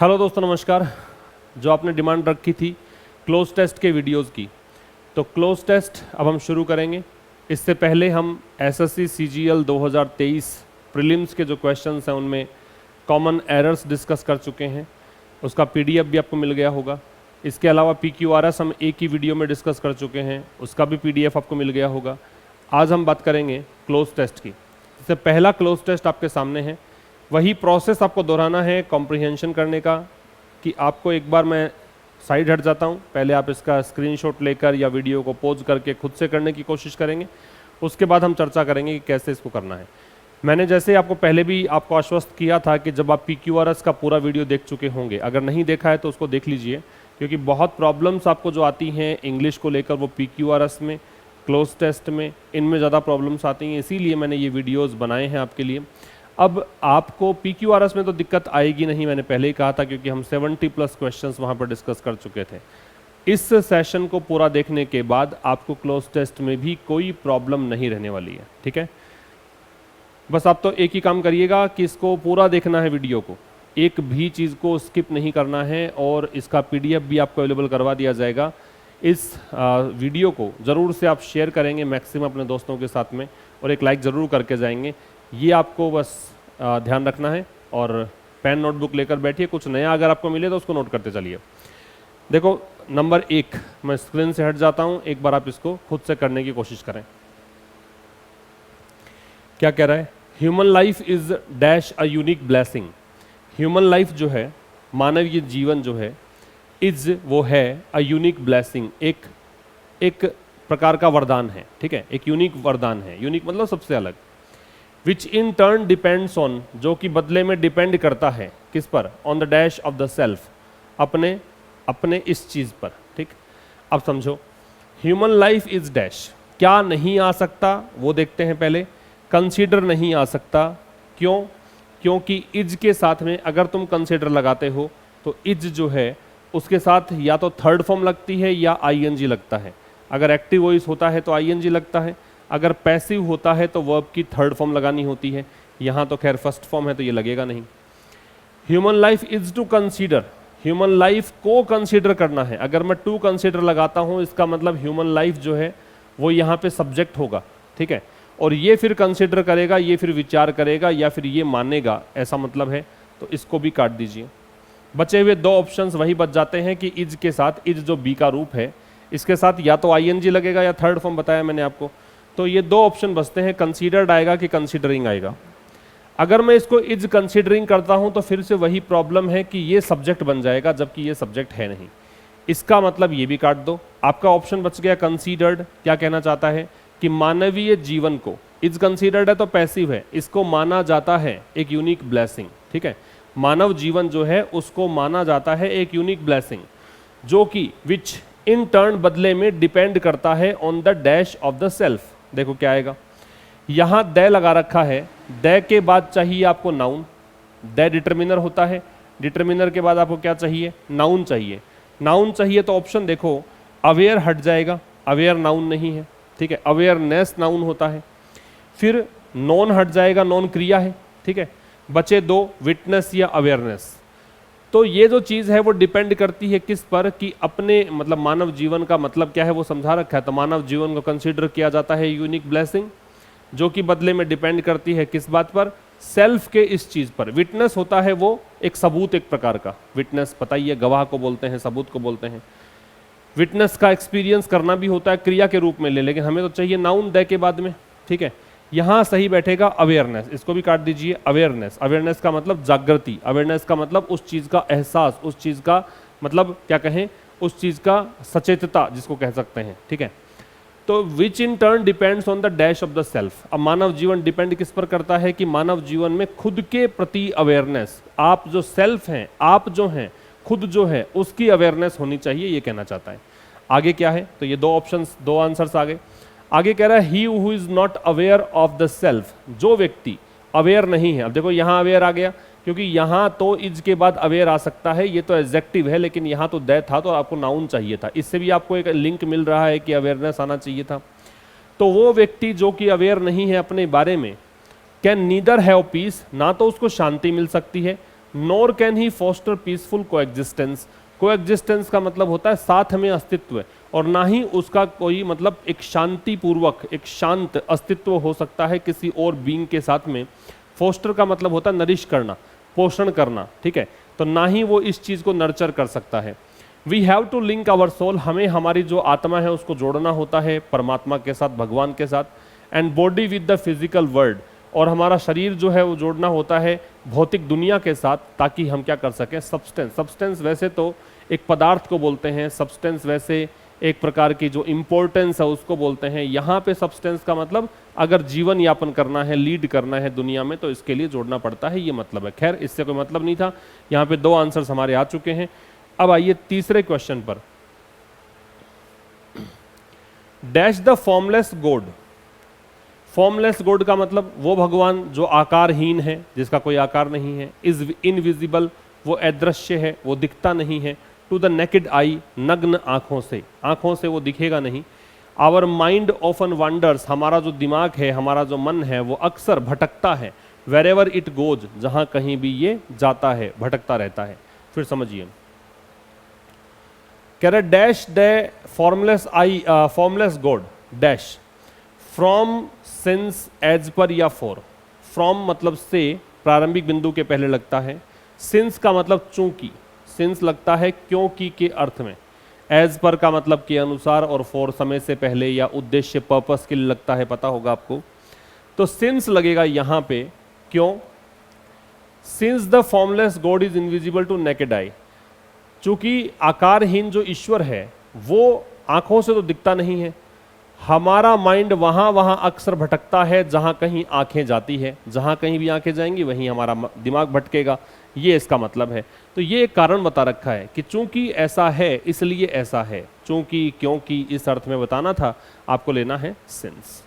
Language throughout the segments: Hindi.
हेलो दोस्तों, नमस्कार। जो आपने डिमांड रखी थी क्लोज टेस्ट के वीडियोस की, तो क्लोज टेस्ट अब हम शुरू करेंगे। इससे पहले हम एसएससी सीजीएल 2023 प्रीलिम्स के जो क्वेश्चंस हैं उनमें कॉमन एरर्स डिस्कस कर चुके हैं। उसका पीडीएफ भी आपको मिल गया होगा। इसके अलावा पीक्यूआरएस हम एक ही वीडियो में डिस्कस कर चुके हैं, उसका भी पीडीएफ आपको मिल गया होगा। आज हम बात करेंगे क्लोज टेस्ट की। इससे पहला क्लोज टेस्ट आपके सामने है। वही प्रोसेस आपको दोहराना है कॉम्प्रिहेंशन करने का, कि आपको एक बार मैं साइड हट जाता हूँ, पहले आप इसका स्क्रीनशॉट लेकर या वीडियो को पॉज करके खुद से करने की कोशिश करेंगे। उसके बाद हम चर्चा करेंगे कि कैसे इसको करना है। मैंने जैसे आपको पहले भी आपको आश्वस्त किया था कि जब आप पीक्यूआरएस का पूरा वीडियो देख चुके होंगे, अगर नहीं देखा है तो उसको देख लीजिए, क्योंकि बहुत प्रॉब्लम्स आपको जो आती हैं इंग्लिश को लेकर वो पीक्यूआरएस में, क्लोज टेस्ट में, इनमें ज़्यादा प्रॉब्लम्स आती हैं। इसीलिए मैंने ये वीडियोज़ बनाए हैं आपके लिए। अब आपको पीक्यूआरएस में तो दिक्कत आएगी नहीं, मैंने पहले ही कहा था, क्योंकि हम 70+ क्वेश्चंस वहाँ पर डिस्कस कर चुके थे। इस सेशन को पूरा देखने के बाद आपको क्लोज टेस्ट में भी कोई प्रॉब्लम नहीं रहने वाली है, ठीक है। बस आप तो एक ही काम करिएगा कि इसको पूरा देखना है, वीडियो को, एक भी चीज़ को स्किप नहीं करना है। और इसका पीडीएफ भी आपको अवेलेबल करवा दिया जाएगा। इस वीडियो को ज़रूर से आप शेयर करेंगे मैक्सिमम अपने दोस्तों के साथ में, और एक लाइक ज़रूर करके जाएंगे। ये आपको बस ध्यान रखना है। और पेन नोटबुक लेकर बैठिए, कुछ नया अगर आपको मिले तो उसको नोट करते चलिए। देखो, नंबर 1, मैं स्क्रीन से हट जाता हूँ, एक बार आप इसको खुद से करने की कोशिश करें। क्या कह रहा है? Human life is dash a unique blessing. Human life जो है, मानवीय जीवन जो है, इज वो है अ यूनिक ब्लेसिंग, एक प्रकार का वरदान है, ठीक है। एक यूनिक वरदान है। यूनिक मतलब सबसे अलग। विच इन टर्न डिपेंड्स ऑन, जो कि बदले में डिपेंड करता है किस पर? On the dash of the self, अपने इस चीज़ पर, ठीक। अब समझो, ह्यूमन लाइफ इज डैश, क्या नहीं आ सकता वो देखते हैं पहले। कंसीडर नहीं आ सकता, क्यों? क्योंकि इज के साथ में अगर तुम कंसीडर लगाते हो तो इज जो है उसके साथ या तो थर्ड फॉर्म लगती है या आईएनजी लगता है। अगर एक्टिव वॉइस होता है तो आईएनजी लगता है, अगर पैसिव होता है तो वर्ब की थर्ड फॉर्म लगानी होती है। यहाँ तो खैर फर्स्ट फॉर्म है तो ये लगेगा नहीं। Human life is to consider, human life को कंसीडर करना है। अगर मैं टू कंसीडर लगाता हूँ, इसका मतलब ह्यूमन लाइफ जो है वो यहाँ पे सब्जेक्ट होगा, ठीक है। और ये फिर कंसीडर करेगा, ये फिर विचार करेगा, या फिर ये मानेगा, ऐसा मतलब है। तो इसको भी काट दीजिए। बचे हुए दो ऑप्शंस वही बच जाते हैं कि इज के साथ, इज जो बी का रूप है, इसके साथ या तो आईएनजी लगेगा या थर्ड फॉर्म बताया मैंने आपको। तो ये दो ऑप्शन बचते हैं, कंसीडर्ड आएगा कि कंसीडरिंग आएगा। अगर मैं इसको इज कंसीडरिंग करता हूं तो फिर से वही प्रॉब्लम है कि ये सब्जेक्ट बन जाएगा, जबकि ये सब्जेक्ट है नहीं। इसका मतलब ये भी काट दो। आपका ऑप्शन बच गया कंसीडर्ड। क्या कहना चाहता है कि मानवीय जीवन को, इज कंसीडर्ड है तो पैसिव है, इसको माना जाता है एक यूनिक ब्लेसिंग, ठीक है। मानव जीवन जो है उसको माना जाता है एक यूनिक ब्लेसिंग, जो कि विच इन टर्न बदले में डिपेंड करता है on the dash of the self. देखो क्या आएगा, यहां द लगा रखा है, द के बाद चाहिए आपको नाउन। द डिटर्मिनर होता है, डिटर्मिनर के बाद आपको क्या चाहिए? नाउन चाहिए। नाउन चाहिए तो ऑप्शन देखो, अवेयर हट जाएगा, अवेयर नाउन नहीं है, ठीक है। अवेयरनेस नाउन होता है। फिर नॉन हट जाएगा, नॉन क्रिया है, ठीक है। बचे दो, विटनेस या अवेयरनेस। तो ये जो चीज़ है वो डिपेंड करती है किस पर, कि अपने मतलब मानव जीवन का मतलब क्या है वो समझा रखा है। तो मानव जीवन को कंसीडर किया जाता है यूनिक ब्लेसिंग, जो कि बदले में डिपेंड करती है किस बात पर? सेल्फ के इस चीज़ पर। विटनेस होता है वो एक सबूत, एक प्रकार का विटनेस, पता ही है, गवाह को बोलते हैं, सबूत को बोलते हैं। विटनेस का एक्सपीरियंस करना भी होता है, क्रिया के रूप में ले, लेकिन हमें तो चाहिए नाउन द के बाद में, ठीक है। यहाँ सही बैठेगा अवेयरनेस, इसको भी काट दीजिए। अवेयरनेस, अवेयरनेस का मतलब जागृति, अवेयरनेस का मतलब उस चीज़ का एहसास, उस चीज़ का मतलब क्या कहें, उस चीज़ का सचेतता जिसको कह सकते हैं, ठीक है। तो which in turn depends on the dash of the self. अब मानव जीवन डिपेंड किस पर करता है? कि मानव जीवन में खुद के प्रति अवेयरनेस, आप जो सेल्फ हैं, आप जो हैं, खुद जो है उसकी अवेयरनेस होनी चाहिए, ये कहना चाहता है। आगे क्या है? तो ये दो ऑप्शंस, दो आंसर्स आगे। आगे कह रहा है he who is not aware of the self, जो व्यक्ति अवेयर नहीं है। अब देखो यहाँ अवेयर आ गया, क्योंकि यहाँ तो इज के बाद अवेयर आ सकता है, ये तो एडजेक्टिव है, लेकिन यहाँ तो द था तो आपको नाउन चाहिए था। इससे भी आपको एक लिंक मिल रहा है कि अवेयरनेस आना चाहिए था। तो वो व्यक्ति जो कि अवेयर नहीं है अपने बारे में, कैन नीदर हैव पीस, ना तो उसको शांति मिल सकती है, nor can he foster peaceful coexistence. Coexistence का मतलब होता है साथ में अस्तित्व, और ना ही उसका कोई मतलब एक शांतिपूर्वक एक शांत अस्तित्व हो सकता है किसी और बीइंग के साथ में। फोस्टर का मतलब होता है नरिश करना, पोषण करना, ठीक है, तो ना ही वो इस चीज को नर्चर कर सकता है। We have to link our soul, हमें हमारी जो आत्मा है उसको जोड़ना होता है परमात्मा के साथ, भगवान के साथ। And body with the physical world, और हमारा शरीर जो है वो जोड़ना होता है भौतिक दुनिया के साथ, ताकि हम क्या कर सकें, सब्सटेंस। सब्सटेंस वैसे तो एक पदार्थ को बोलते हैं, सब्सटेंस वैसे एक प्रकार की जो इंपॉर्टेंस है उसको बोलते हैं। यहाँ पे सब्सटेंस का मतलब अगर जीवन यापन करना है, लीड करना है दुनिया में, तो इसके लिए जोड़ना पड़ता है, ये मतलब है। खैर, इससे कोई मतलब नहीं था। यहाँ पे 2 आंसर्स हमारे आ चुके हैं। अब आइए तीसरे क्वेश्चन पर। Dash the formless God. Formless God का मतलब वो भगवान जो आकारहीन है, जिसका कोई आकार नहीं है। इज इनविजिबल, वो अदृश्य है, वो दिखता नहीं है। टू द नेकेड आई, नग्न आंखों से वो दिखेगा नहीं। आवर माइंड ऑफन वंडर्स, हमारा जो दिमाग है, हमारा जो मन है, वो अक्सर भटकता है। वेर एवर इट गोज, जहां कहीं भी ये जाता है, भटकता रहता है। फिर समझिए, कह रहे dash the formless God dash from since as per या फॉर। फ्रॉम मतलब से, प्रारंभिक बिंदु के पहले लगता है। सिंस का मतलब चूंकि, सिंस लगता है क्योंकि के अर्थ में। एज पर का मतलब के अनुसार, और फॉर समय से पहले या उद्देश्य, पर्पस के लिए लगता है, पता होगा आपको। तो सिंस लगेगा यहां पे, क्यों? Since the formless God is invisible to naked eye, चूंकि आकारहीन जो ईश्वर है वो आंखों से तो दिखता नहीं है। हमारा माइंड वहां वहां अक्सर भटकता है जहां कहीं आंखें जाती है। जहां कहीं भी आंखें जाएंगी वहीं हमारा दिमाग भटकेगा, ये इसका मतलब है। तो ये एक कारण बता रखा है कि चूंकि ऐसा है इसलिए ऐसा है। चूंकि, क्योंकि, इस अर्थ में बताना था, आपको लेना है सिंस।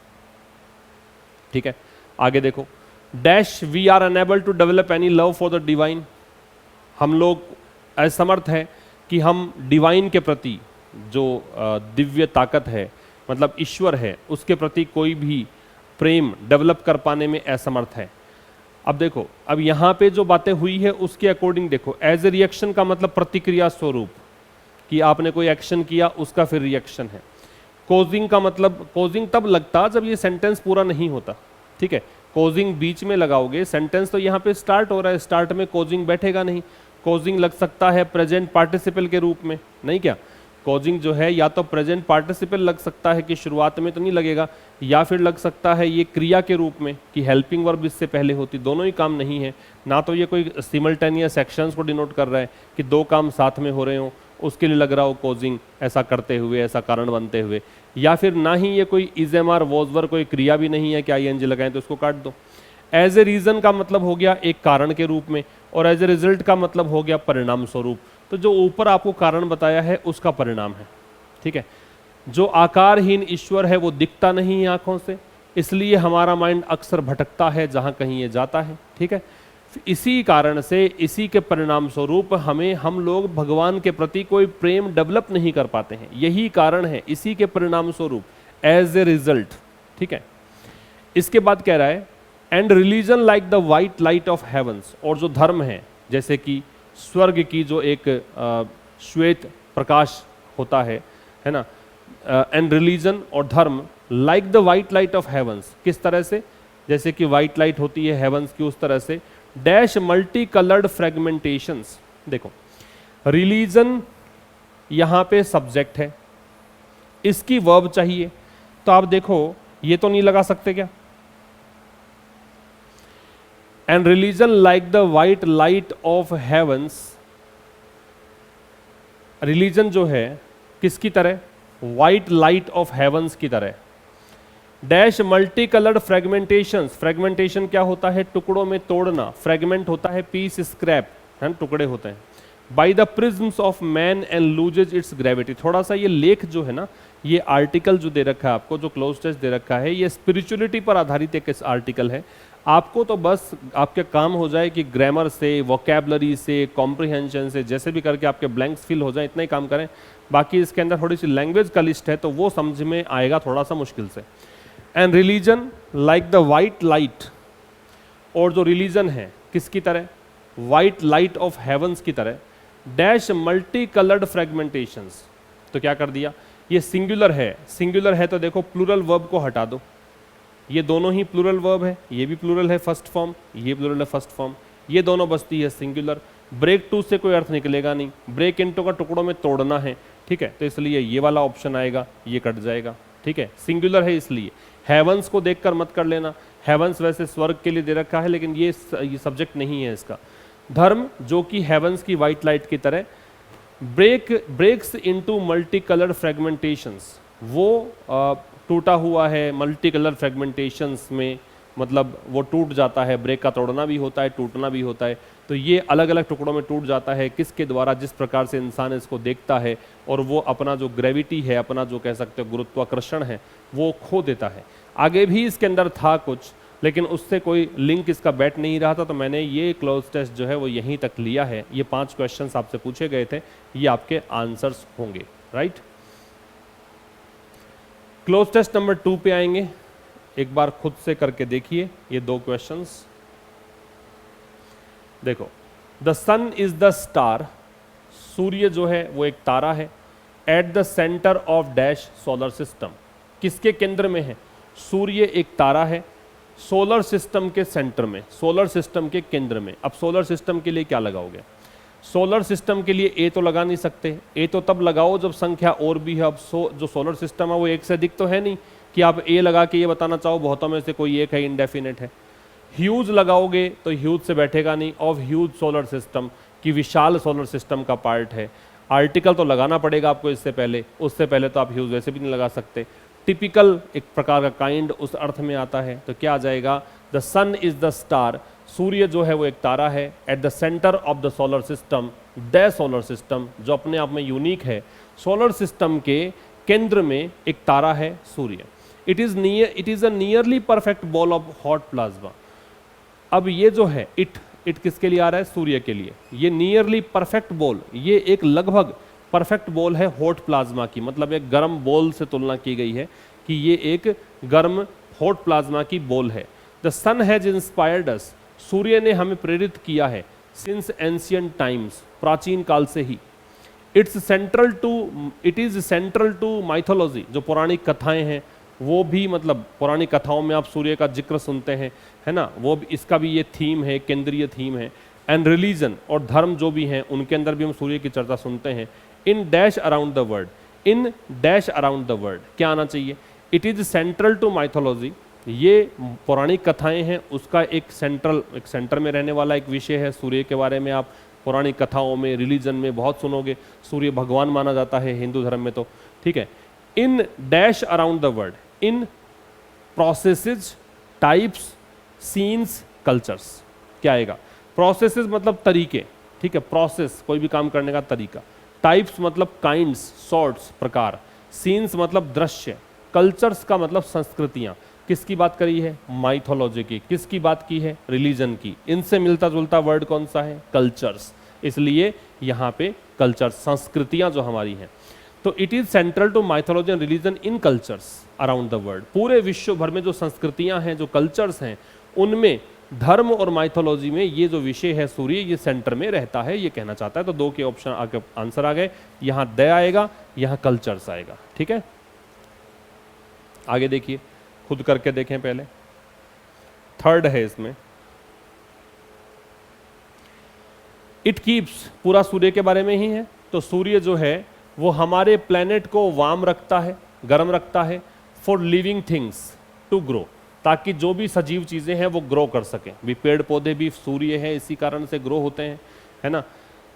ठीक है, आगे देखो। Dash we are unable to develop any love for the divine. हम लोग असमर्थ है कि हम डिवाइन के प्रति, जो दिव्य ताकत है, मतलब ईश्वर है, उसके प्रति कोई भी प्रेम डेवलप कर पाने में असमर्थ है। अब देखो, अब यहाँ पे जो बातें हुई है उसके अकॉर्डिंग देखो। एज ए रिएक्शन का मतलब प्रतिक्रिया स्वरूप, कि आपने कोई एक्शन किया उसका फिर रिएक्शन है। कोजिंग का मतलब, कोजिंग तब लगता जब ये सेंटेंस पूरा नहीं होता, ठीक है। कोजिंग बीच में लगाओगे, सेंटेंस तो यहाँ पे स्टार्ट हो रहा है, स्टार्ट में कोजिंग बैठेगा नहीं। कोजिंग लग सकता है प्रेजेंट पार्टिसिपल के रूप में, नहीं क्या? कोजिंग जो है या तो प्रेजेंट पार्टिसिपल लग सकता है कि शुरुआत में तो नहीं लगेगा, या फिर लग सकता है ये क्रिया के रूप में कि हेल्पिंग वर्ब इससे पहले होती। दोनों ही काम नहीं है ना, तो ये कोई सिमल्टेनियस एक्शंस को डिनोट कर रहा है कि 2 काम साथ में हो रहे हो, उसके लिए लग रहा हो कोजिंग, ऐसा करते हुए, ऐसा कारण बनते हुए। या फिर ना ही ये कोई is am are was were कोई क्रिया भी नहीं है कि आई एन जी लगाएं तो उसको काट दो। एज ए रीजन का मतलब हो गया एक कारण के रूप में, और एज ए रिजल्ट का मतलब हो गया परिणाम स्वरूप। तो जो ऊपर आपको कारण बताया है उसका परिणाम है, ठीक है। जो आकारहीन ईश्वर है वो दिखता नहीं है आंखों से, इसलिए हमारा माइंड अक्सर भटकता है जहां कहीं ये जाता है, ठीक है। इसी कारण से, इसी के परिणाम स्वरूप हम लोग भगवान के प्रति कोई प्रेम डेवलप नहीं कर पाते हैं। यही कारण है, इसी के परिणाम स्वरूप, एज ए रिजल्ट, ठीक है। इसके बाद कह रहा है and religion like the white light of heavens, और जो धर्म है जैसे कि स्वर्ग की जो एक श्वेत प्रकाश होता है ना। एंड रिलीजन और धर्म like the white light of heavens, किस तरह से? जैसे कि वाइट लाइट होती है हेवंस की, उस तरह से। Dash multi coloured fragmentations. देखो, रिलीजन यहाँ पे सब्जेक्ट है, इसकी वर्ब चाहिए, तो आप देखो ये तो नहीं लगा सकते क्या? And religion like the white light of heavens, religion जो है किसकी तरह? वाइट लाइट ऑफ हेवंस की तरह। डैश मल्टी कलर्ड फ्रेगमेंटेशंस, फ्रेगमेंटेशन क्या होता है? टुकड़ों में तोड़ना। फ्रेगमेंट होता है पीस, स्क्रैप, है ना, टुकड़े होते हैं। By the prisms of man and loses it's gravity. थोड़ा सा ये लेख जो है ना, ये आर्टिकल जो दे रखा है आपको, जो क्लोज टेस्ट दे रखा है, ये स्पिरिचुअलिटी पर आधारित एक आर्टिकल है। आपको तो बस आपके काम हो जाए कि ग्रामर से, वोकैबलरी से, कॉम्प्रिहेंशन से, जैसे भी करके आपके ब्लैंक्स फिल हो जाए, इतना ही काम करें। बाकी इसके अंदर थोड़ी सी लैंग्वेज का लिस्ट है, तो वो समझ में आएगा थोड़ा सा मुश्किल से। And religion like the white light, और जो रिलीजन है किसकी तरह? वाइट लाइट ऑफ हेवंस की तरह डैश मल्टी कलर्ड फ्रेगमेंटेशंस। तो क्या कर दिया, ये सिंगुलर है, सिंगुलर है तो देखो प्लूरल वर्ब को हटा दो, ये दोनों ही प्लूरल वर्ब है, ये भी प्लूरल है फर्स्ट फॉर्म, ये प्लूरल है फर्स्ट फॉर्म, ये दोनों बसती है सिंगुलर। ब्रेक टू से कोई अर्थ निकलेगा नहीं, ब्रेक इनटू का टुकड़ों में तोड़ना है, ठीक है, तो इसलिए ये वाला ऑप्शन आएगा, ये कट जाएगा, ठीक है, सिंगुलर है इसलिए। हेवंस को देखकर मत कर लेना, हेवंस वैसे स्वर्ग के लिए दे रखा है लेकिन ये सब्जेक्ट नहीं है इसका। धर्म जो कि हेवंस की वाइट लाइट की तरह ब्रेक्स इनटू मल्टी कलर फ्रेगमेंटेशंस, वो टूटा हुआ है मल्टी कलर फ्रेगमेंटेशंस में, मतलब वो टूट जाता है, ब्रेक का तोड़ना भी होता है, टूटना भी होता है, तो ये अलग अलग टुकड़ों में टूट जाता है, किसके द्वारा, जिस प्रकार से इंसान इसको देखता है और वो अपना जो ग्रेविटी है, अपना जो कह सकते हो गुरुत्वाकर्षण है, वो खो देता है। आगे भी इसके अंदर था कुछ, लेकिन उससे कोई लिंक इसका बैठ नहीं रहा था, तो मैंने ये क्लोज टेस्ट जो है वो यहीं तक लिया है। ये 5 क्वेश्चंस आपसे पूछे गए थे, ये आपके आंसर्स होंगे, राइट। क्लोज टेस्ट नंबर 2 पे आएंगे, एक बार खुद से करके देखिए ये 2 क्वेश्चंस। देखो, the sun is the star, सूर्य जो है वो एक तारा है, at the centre of dash solar system, किसके केंद्र में है, सूर्य एक तारा है सोलर सिस्टम के सेंटर में, सोलर सिस्टम के केंद्र में। अब सोलर सिस्टम के लिए क्या लगाओगे, सोलर सिस्टम के लिए ए तो लगा नहीं सकते, ए तो तब लगाओ जब संख्या और भी है। अब जो सोलर सिस्टम है वो एक से अधिक तो है नहीं कि आप ए लगा के ये बताना चाहो बहुतों में से कोई एक है, इंडेफिनेट है। ह्यूज लगाओगे तो ह्यूज से बैठेगा नहीं, ऑफ ह्यूज सोलर सिस्टम कि विशाल सोलर सिस्टम का पार्ट है। आर्टिकल तो लगाना पड़ेगा आपको इससे पहले, उससे पहले तो आप ह्यूज वैसे भी नहीं लगा सकते। टिपिकल एक प्रकार का काइंड उस अर्थ में आता है, तो क्या आ जाएगा, the sun is the star, सूर्य जो है वो एक तारा है, at the centre of the solar system, the solar system जो अपने आप में यूनिक है, सोलर सिस्टम के केंद्र में एक तारा है सूर्य। It is a nearly perfect ball of hot plasma. अब ये जो है इट किसके लिए आ रहा है, सूर्य के लिए। ये नियरली परफेक्ट बॉल, ये एक लगभग परफेक्ट बॉल है हॉट प्लाज्मा की, मतलब एक गर्म बॉल से तुलना की गई है कि ये एक गर्म हॉट प्लाज्मा की बॉल है। द सन हैज इंस्पायर्ड अस, सूर्य ने हमें प्रेरित किया है, सिंस एंशियंट टाइम्स, प्राचीन काल से ही। It is central to mythology, जो पौराणिक कथाएं हैं वो भी, मतलब पौराणिक कथाओं में आप सूर्य का जिक्र सुनते हैं, है ना, वो भी, इसका भी ये थीम है, केंद्रीय थीम है। एंड रिलीजन और धर्म जो भी हैं उनके अंदर भी हम सूर्य की चर्चा सुनते हैं। In dash around the world, in dash around the world क्या आना चाहिए, it is central to mythology, ये पौराणिक कथाएं हैं उसका एक सेंटर में रहने वाला एक विषय है। सूर्य के बारे में आप पौराणिक कथाओं में, रिलीजन में बहुत सुनोगे, सूर्य भगवान माना जाता है हिंदू धर्म में, तो ठीक है। इन dash around the world, in processes, types, scenes, cultures, क्या आएगा, प्रोसेसेस मतलब तरीके, ठीक है, प्रोसेस कोई भी काम करने का तरीका, टाइप्स मतलब काइंड्स, सॉर्ट्स, प्रकार, सीन्स मतलब दृश्य, कल्चर्स का मतलब संस्कृतियां। किसकी बात करी है, माइथोलॉजी की। किसकी बात की है, रिलीजन की। इनसे मिलता जुलता वर्ड कौन सा है, कल्चर्स, इसलिए यहाँ पे कल्चर्स, संस्कृतियां जो हमारी हैं। तो it is central to mythology and religion in cultures around the world, पूरे विश्व भर में जो संस्कृतियां हैं, जो कल्चर्स हैं, उनमें धर्म और माइथोलॉजी में ये जो विषय है सूर्य, ये सेंटर में रहता है, ये कहना चाहता है। तो 2 के ऑप्शन आगे आंसर आ गए, यहाँ द आएगा, यहाँ कल्चर्स आएगा, ठीक है। आगे देखिए, खुद करके देखें पहले, थर्ड है इसमें, इट कीप्स, पूरा सूर्य के बारे में ही है। तो सूर्य जो है वो हमारे प्लेनेट को वार्म रखता है, गर्म रखता है, for living things to grow, ताकि जो भी सजीव चीजें हैं वो ग्रो कर सकें। भी पेड़ पौधे भी सूर्य है, इसी कारण से ग्रो होते हैं, है ना।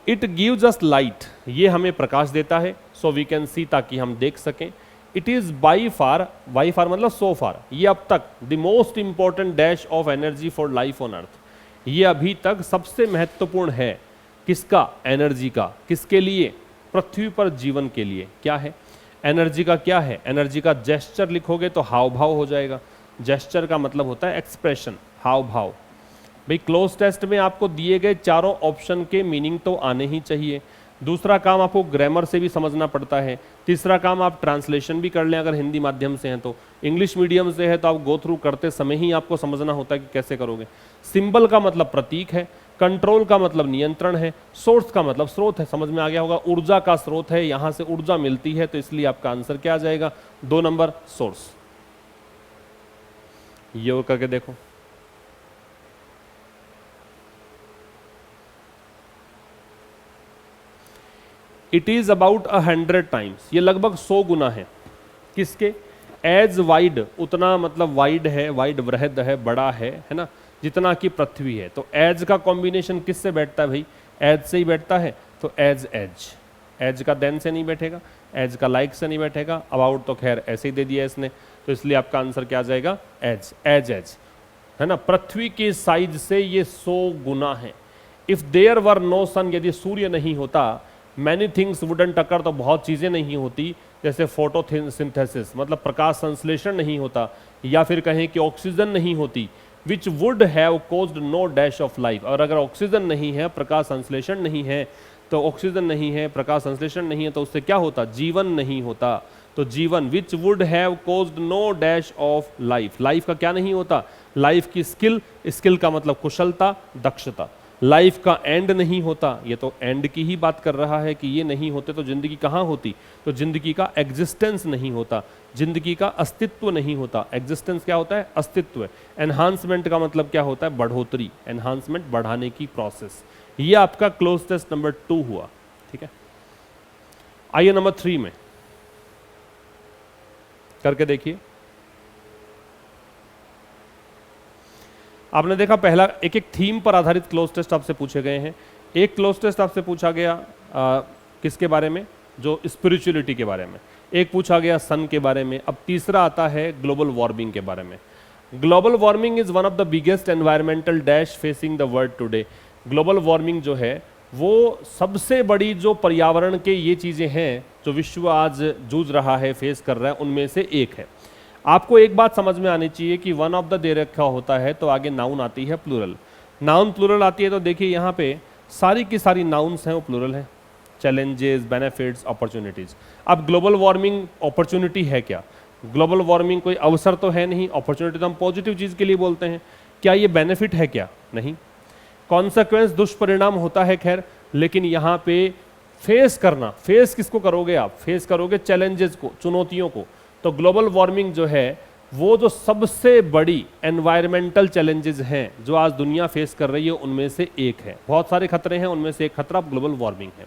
इट गिव्स अस लाइट, ये हमें प्रकाश देता है, सो वी कैन सी, ताकि हम देख सकें। इट इज बाई फार मतलब सो फार, ये अब तक the most important dash of energy for life on earth, ये अभी तक सबसे महत्वपूर्ण है, किसका, एनर्जी का। किसके लिए, पृथ्वी पर जीवन के लिए। क्या है एनर्जी का, क्या है एनर्जी का, जेस्चर लिखोगे तो हाव भाव हो जाएगा। जेस्चर का मतलब होता है एक्सप्रेशन, हाव भाव। भाई क्लोज टेस्ट में आपको दिए गए चारों ऑप्शन के मीनिंग तो आने ही चाहिए। दूसरा काम आपको ग्रामर से भी समझना पड़ता है। तीसरा काम आप ट्रांसलेशन भी कर लें अगर हिंदी माध्यम से हैं तो। इंग्लिश मीडियम से है तो आप गो थ्रू करते समय ही आपको समझना होता है कि कैसे करोगे। सिंबल का मतलब प्रतीक है, कंट्रोल का मतलब नियंत्रण है, सोर्स का मतलब स्रोत है, समझ में आ गया होगा, ऊर्जा का स्रोत है, यहां से ऊर्जा मिलती है, तो इसलिए आपका आंसर क्या आ जाएगा, 2 नंबर सोर्स। ये वो करके देखो, इट इज अबाउट 100 टाइम्स, ये लगभग 100 गुना है, किसके, एज वाइड, उतना मतलब वाइड है, वाइड वृहद है, बड़ा है ना, जितना कि पृथ्वी है। तो एज का कॉम्बिनेशन किससे बैठता है भाई, एज से ही बैठता है, तो एज एज, एज का देन से नहीं बैठेगा, एज का लाइक से नहीं बैठेगा, अबाउट तो खैर ऐसे ही दे दिया इसने, तो इसलिए आपका आंसर क्या आ जाएगा, एज, एज एज, है ना, पृथ्वी के साइज से ये 100 गुना है। इफ देयर वर नो सन, यदि सूर्य नहीं होता, मैनी थिंग्स वुडंट अकर, तो बहुत चीजें नहीं होती, जैसे फोटोसिंथेसिस मतलब प्रकाश संश्लेषण नहीं होता, या फिर कहें कि ऑक्सीजन नहीं होती, which would have caused no dash of life, और अगर ऑक्सीजन नहीं है, प्रकाश संश्लेषण नहीं है, तो ऑक्सीजन नहीं है, प्रकाश संश्लेषण नहीं है, तो उससे क्या होता, जीवन नहीं होता। तो जीवन, which would have caused no dash of life, life का क्या नहीं होता, लाइफ की स्किल, स्किल का मतलब कुशलता, दक्षता, लाइफ का एंड नहीं होता, ये तो एंड की ही बात कर रहा है कि ये नहीं होते तो जिंदगी कहाँ होती, तो जिंदगी का एग्जिस्टेंस नहीं होता, जिंदगी का अस्तित्व नहीं होता। एग्जिस्टेंस क्या होता है, अस्तित्व। एनहांसमेंट का मतलब क्या होता है, बढ़ोतरी, एनहांसमेंट बढ़ाने की प्रोसेस। ये आपका क्लोज टेस्ट नंबर 2 हुआ, ठीक है। आइए नंबर 3 में करके देखिए। आपने देखा पहला एक एक थीम पर आधारित क्लोज टेस्ट आपसे पूछे गए हैं। एक क्लोज टेस्ट आपसे पूछा गया किसके बारे में, जो स्पिरिचुअलिटी के बारे में, एक पूछा गया सन के बारे में, अब तीसरा आता है ग्लोबल वार्मिंग के बारे में। Global warming is one of the biggest environmental dash facing the world today. Global warming जो है वो सबसे बड़ी जो पर्यावरण के ये चीज़ें हैं जो विश्व आज जूझ रहा है, फेस कर रहा है, उनमें से एक है। आपको एक बात समझ में आनी चाहिए कि वन ऑफ द दे रखा होता है तो आगे नाउन आती है प्लूरल, नाउन प्लूरल आती है, तो देखिए यहाँ पे सारी की सारी नाउन्स हैं वो प्लूरल है, चैलेंजेस, बेनिफिट्स, अपॉर्चुनिटीज। अब ग्लोबल वार्मिंग अपॉर्चुनिटी है क्या, ग्लोबल वार्मिंग कोई अवसर तो है नहीं, अपॉर्चुनिटी तो हम पॉजिटिव चीज़ के लिए बोलते हैं, क्या ये बेनिफिट है क्या, नहीं। कॉन्सिक्वेंस, दुष्परिणाम होता है खैर, लेकिन यहाँ पे फेस करना, फेस किसको करोगे आप, फेस करोगे चैलेंजेस को, चुनौतियों को। तो ग्लोबल वार्मिंग जो है वो जो सबसे बड़ी एनवायरमेंटल चैलेंजेस हैं जो आज दुनिया फेस कर रही है उनमें से एक है। बहुत सारे खतरे हैं, उनमें से एक खतरा ग्लोबल वार्मिंग है।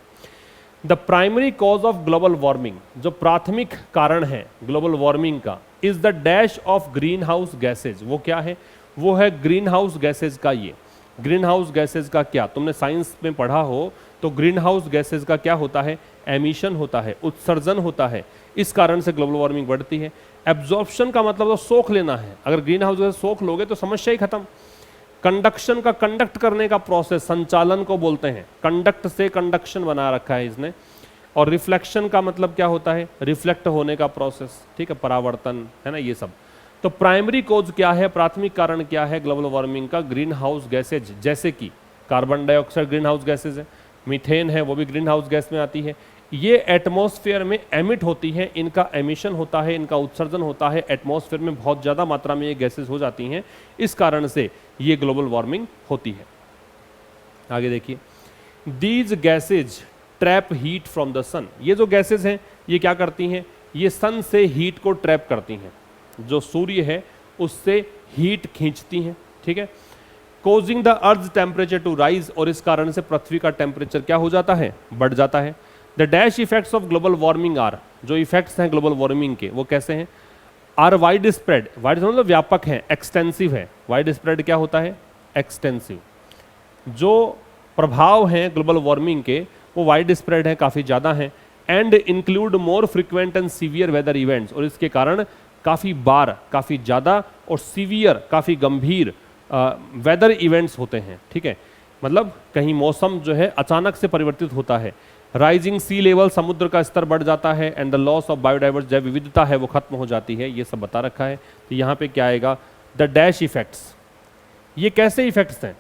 The primary cause of global warming, जो प्राथमिक कारण है ग्लोबल वार्मिंग का, is the dash of green house gases. वो क्या है, वो है ग्रीन हाउस गैसेज का। ये ग्रीन हाउस गैसेज का क्या, तुमने साइंस में पढ़ा हो तो ग्रीन हाउस गैसेज का क्या होता है, एमिशन होता है, उत्सर्जन होता है, इस कारण से ग्लोबल वार्मिंग बढ़ती है। एब्जॉर्प्शन का मतलब तो सोख लेना है, अगर ग्रीन हाउस गैस सोख लोगे तो समस्या ही खत्म। कंडक्शन का, कंडक्ट करने का प्रोसेस, संचालन को बोलते हैं, कंडक्ट से कंडक्शन बना रखा है इसने। और रिफ्लेक्शन का मतलब क्या होता है, रिफ्लेक्ट होने का प्रोसेस, ठीक है, परावर्तन, है ना, ये सब। तो प्राइमरी कोज क्या है, प्राथमिक कारण क्या है ग्लोबल वार्मिंग का, ग्रीन हाउस गैसेज, जैसे कि carbon dioxide green house gases है, मीथेन है वो भी ग्रीन हाउस गैस में आती है। ये एटमॉस्फेयर में एमिट होती हैं, इनका एमिशन होता है, इनका उत्सर्जन होता है, एटमॉस्फेयर में बहुत ज़्यादा मात्रा में ये गैसेज हो जाती हैं, इस कारण से ये ग्लोबल वार्मिंग होती है। आगे देखिए, these gases trap heat from the sun. ये जो गैसेज हैं ये क्या करती हैं, ये सन से हीट को ट्रैप करती हैं, जो सूर्य है उससे हीट खींचती हैं, ठीक है। Causing the earth temperature to rise, और इस कारण से पृथ्वी का टेम्परेचर क्या हो जाता है, बढ़ जाता है। The dash effects of global warming are, जो इफेक्ट्स हैं ग्लोबल वार्मिंग के वो कैसे हैं, आर वाइड स्प्रेड, वाइड मतलब व्यापक है, एक्सटेंसिव है। वाइड स्प्रेड क्या होता है, एक्सटेंसिव। जो प्रभाव हैं ग्लोबल वार्मिंग के वो वाइड स्प्रेड है, काफ़ी ज़्यादा हैं। And include more frequent and severe weather events, और इसके कारण काफ़ी बार, काफ़ी ज़्यादा और सीवियर, काफ़ी गंभीर वेदर इवेंट्स होते हैं, ठीक है। मतलब कहीं मौसम जो है अचानक से परिवर्तित होता है। राइजिंग सी लेवल, समुद्र का स्तर बढ़ जाता है। And the loss of biodiverse, जैव विविधता है वो खत्म हो जाती है, ये सब बता रखा है। तो यहाँ पे क्या आएगा, द डैश इफेक्ट्स। ये कैसे इफेक्ट्स हैं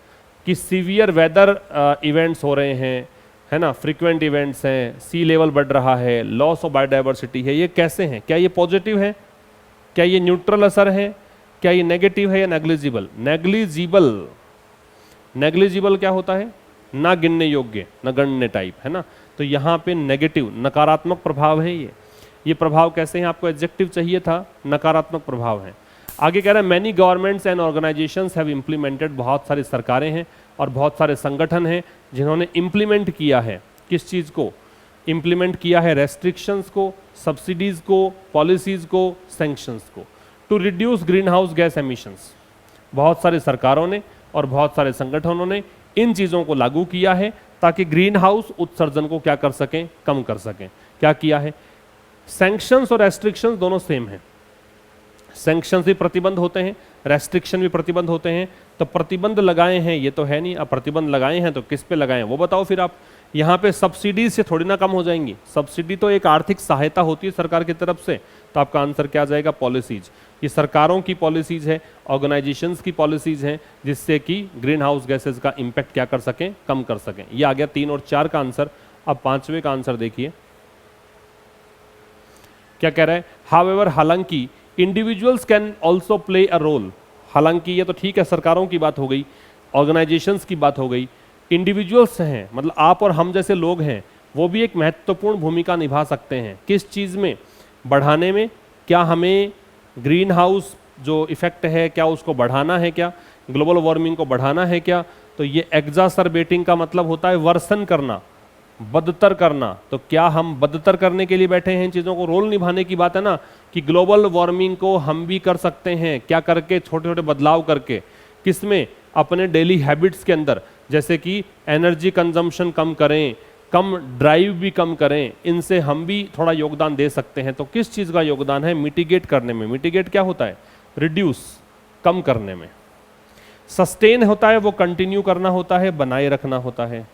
कि सीवियर वेदर इवेंट्स हो रहे हैं, है ना, फ्रीक्वेंट इवेंट्स हैं, सी लेवल बढ़ रहा है, लॉस ऑफ बायोडाइवर्सिटी है, ये कैसे हैं, क्या ये पॉजिटिव है, क्या ये न्यूट्रल असर है, क्या ये नेगेटिव है या नेग्लिजिबल। नेग्लिजिबल नेग्लिजिबल क्या होता है? ना गिनने योग्य, नगण्य टाइप, है ना। तो यहाँ पे नेगेटिव, नकारात्मक प्रभाव है ये प्रभाव कैसे हैं? आपको एडजेक्टिव चाहिए था, नकारात्मक प्रभाव है। आगे कह रहा है many governments and organisations have implemented, बहुत सारी सरकारें हैं और बहुत सारे संगठन हैं जिन्होंने इम्प्लीमेंट किया है, किस चीज़ को इम्प्लीमेंट किया है? रेस्ट्रिक्शंस को, सब्सिडीज़ को, पॉलिसीज़ को, सैंक्शंस को, to reduce greenhouse gas emissions. बहुत सारी सरकारों ने और बहुत सारे संगठनों ने इन चीज़ों को लागू किया है ताकि ग्रीन हाउस उत्सर्जन को क्या कर सकें? कम कर सकें। क्या किया है? सैंक्शंस और रेस्ट्रिक्शंस दोनों सेम हैं। सैंक्शंस भी प्रतिबंध होते हैं, रेस्ट्रिक्शन भी प्रतिबंध होते हैं। तो प्रतिबंध लगाए हैं ये तो है नहीं, अब प्रतिबंध लगाए हैं तो किस पे लगाए वो बताओ फिर आप। यहाँ पे सब्सिडी से थोड़ी ना कम हो जाएंगी, सब्सिडी तो एक आर्थिक सहायता होती है सरकार की तरफ से। तो आपका आंसर क्या आ जाएगा? पॉलिसीज। ये सरकारों की पॉलिसीज है, ऑर्गेनाइजेशंस की पॉलिसीज हैं, जिससे कि ग्रीन हाउस गैसेज का इंपैक्ट क्या कर सकें? कम कर सकें। ये आ गया 3 और 4 का आंसर। अब 5वें का आंसर देखिए क्या कह रहा है? हाउएवर, हालांकि individuals can also play a role. हालांकि ये तो ठीक है, सरकारों की बात हो गई, ऑर्गेनाइजेशंस की बात हो गई। इंडिविजुअल्स हैं, मतलब आप और हम जैसे लोग हैं, वो भी एक महत्वपूर्ण भूमिका निभा सकते हैं। किस चीज़ में? बढ़ाने में। क्या हमें ग्रीन हाउस जो इफेक्ट है क्या उसको बढ़ाना है? क्या ग्लोबल वार्मिंग को बढ़ाना है क्या? तो ये एग्जासरबेटिंग का मतलब होता है वर्सन करना, बदतर करना। तो क्या हम बदतर करने के लिए बैठे हैं? इन चीज़ों को रोल निभाने की बात है ना, कि ग्लोबल वार्मिंग को हम भी कर सकते हैं। क्या करके? छोटे छोटे बदलाव करके। किसमें? अपने डेली हैबिट्स के अंदर, जैसे कि एनर्जी कंजम्पशन कम करें, कम ड्राइव भी कम करें, इनसे हम भी थोड़ा योगदान दे सकते हैं। तो किस चीज़ का योगदान है? मिटिगेट करने में। मिटिगेट क्या होता है? रिड्यूस, कम करने में। सस्टेन होता है, वो कंटिन्यू करना होता है, बनाए रखना होता है।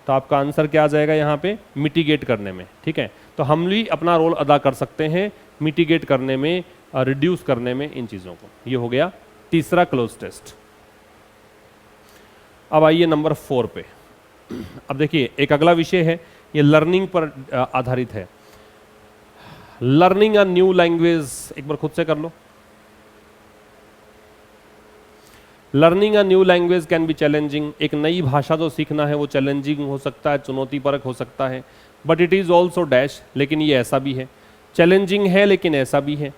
तो आपका आंसर क्या आ जाएगा यहाँ पे? मिटिगेट करने में। ठीक है, तो हम भी अपना रोल अदा कर सकते हैं मिटिगेट करने में, रिड्यूस करने में इन चीज़ों को। ये हो गया तीसरा क्लोज टेस्ट। अब आइए नंबर 4 पे। अब देखिए एक अगला विषय है, ये लर्निंग पर आधारित है। लर्निंग अ न्यू लैंग्वेज, एक बार खुद से कर लो। Learning a new language can be challenging. एक नई भाषा जो सीखना है वो चैलेंजिंग हो सकता है, चुनौतीपूर्वक हो सकता है। But it is also dash, लेकिन ये ऐसा भी है। चैलेंजिंग है लेकिन ऐसा भी है।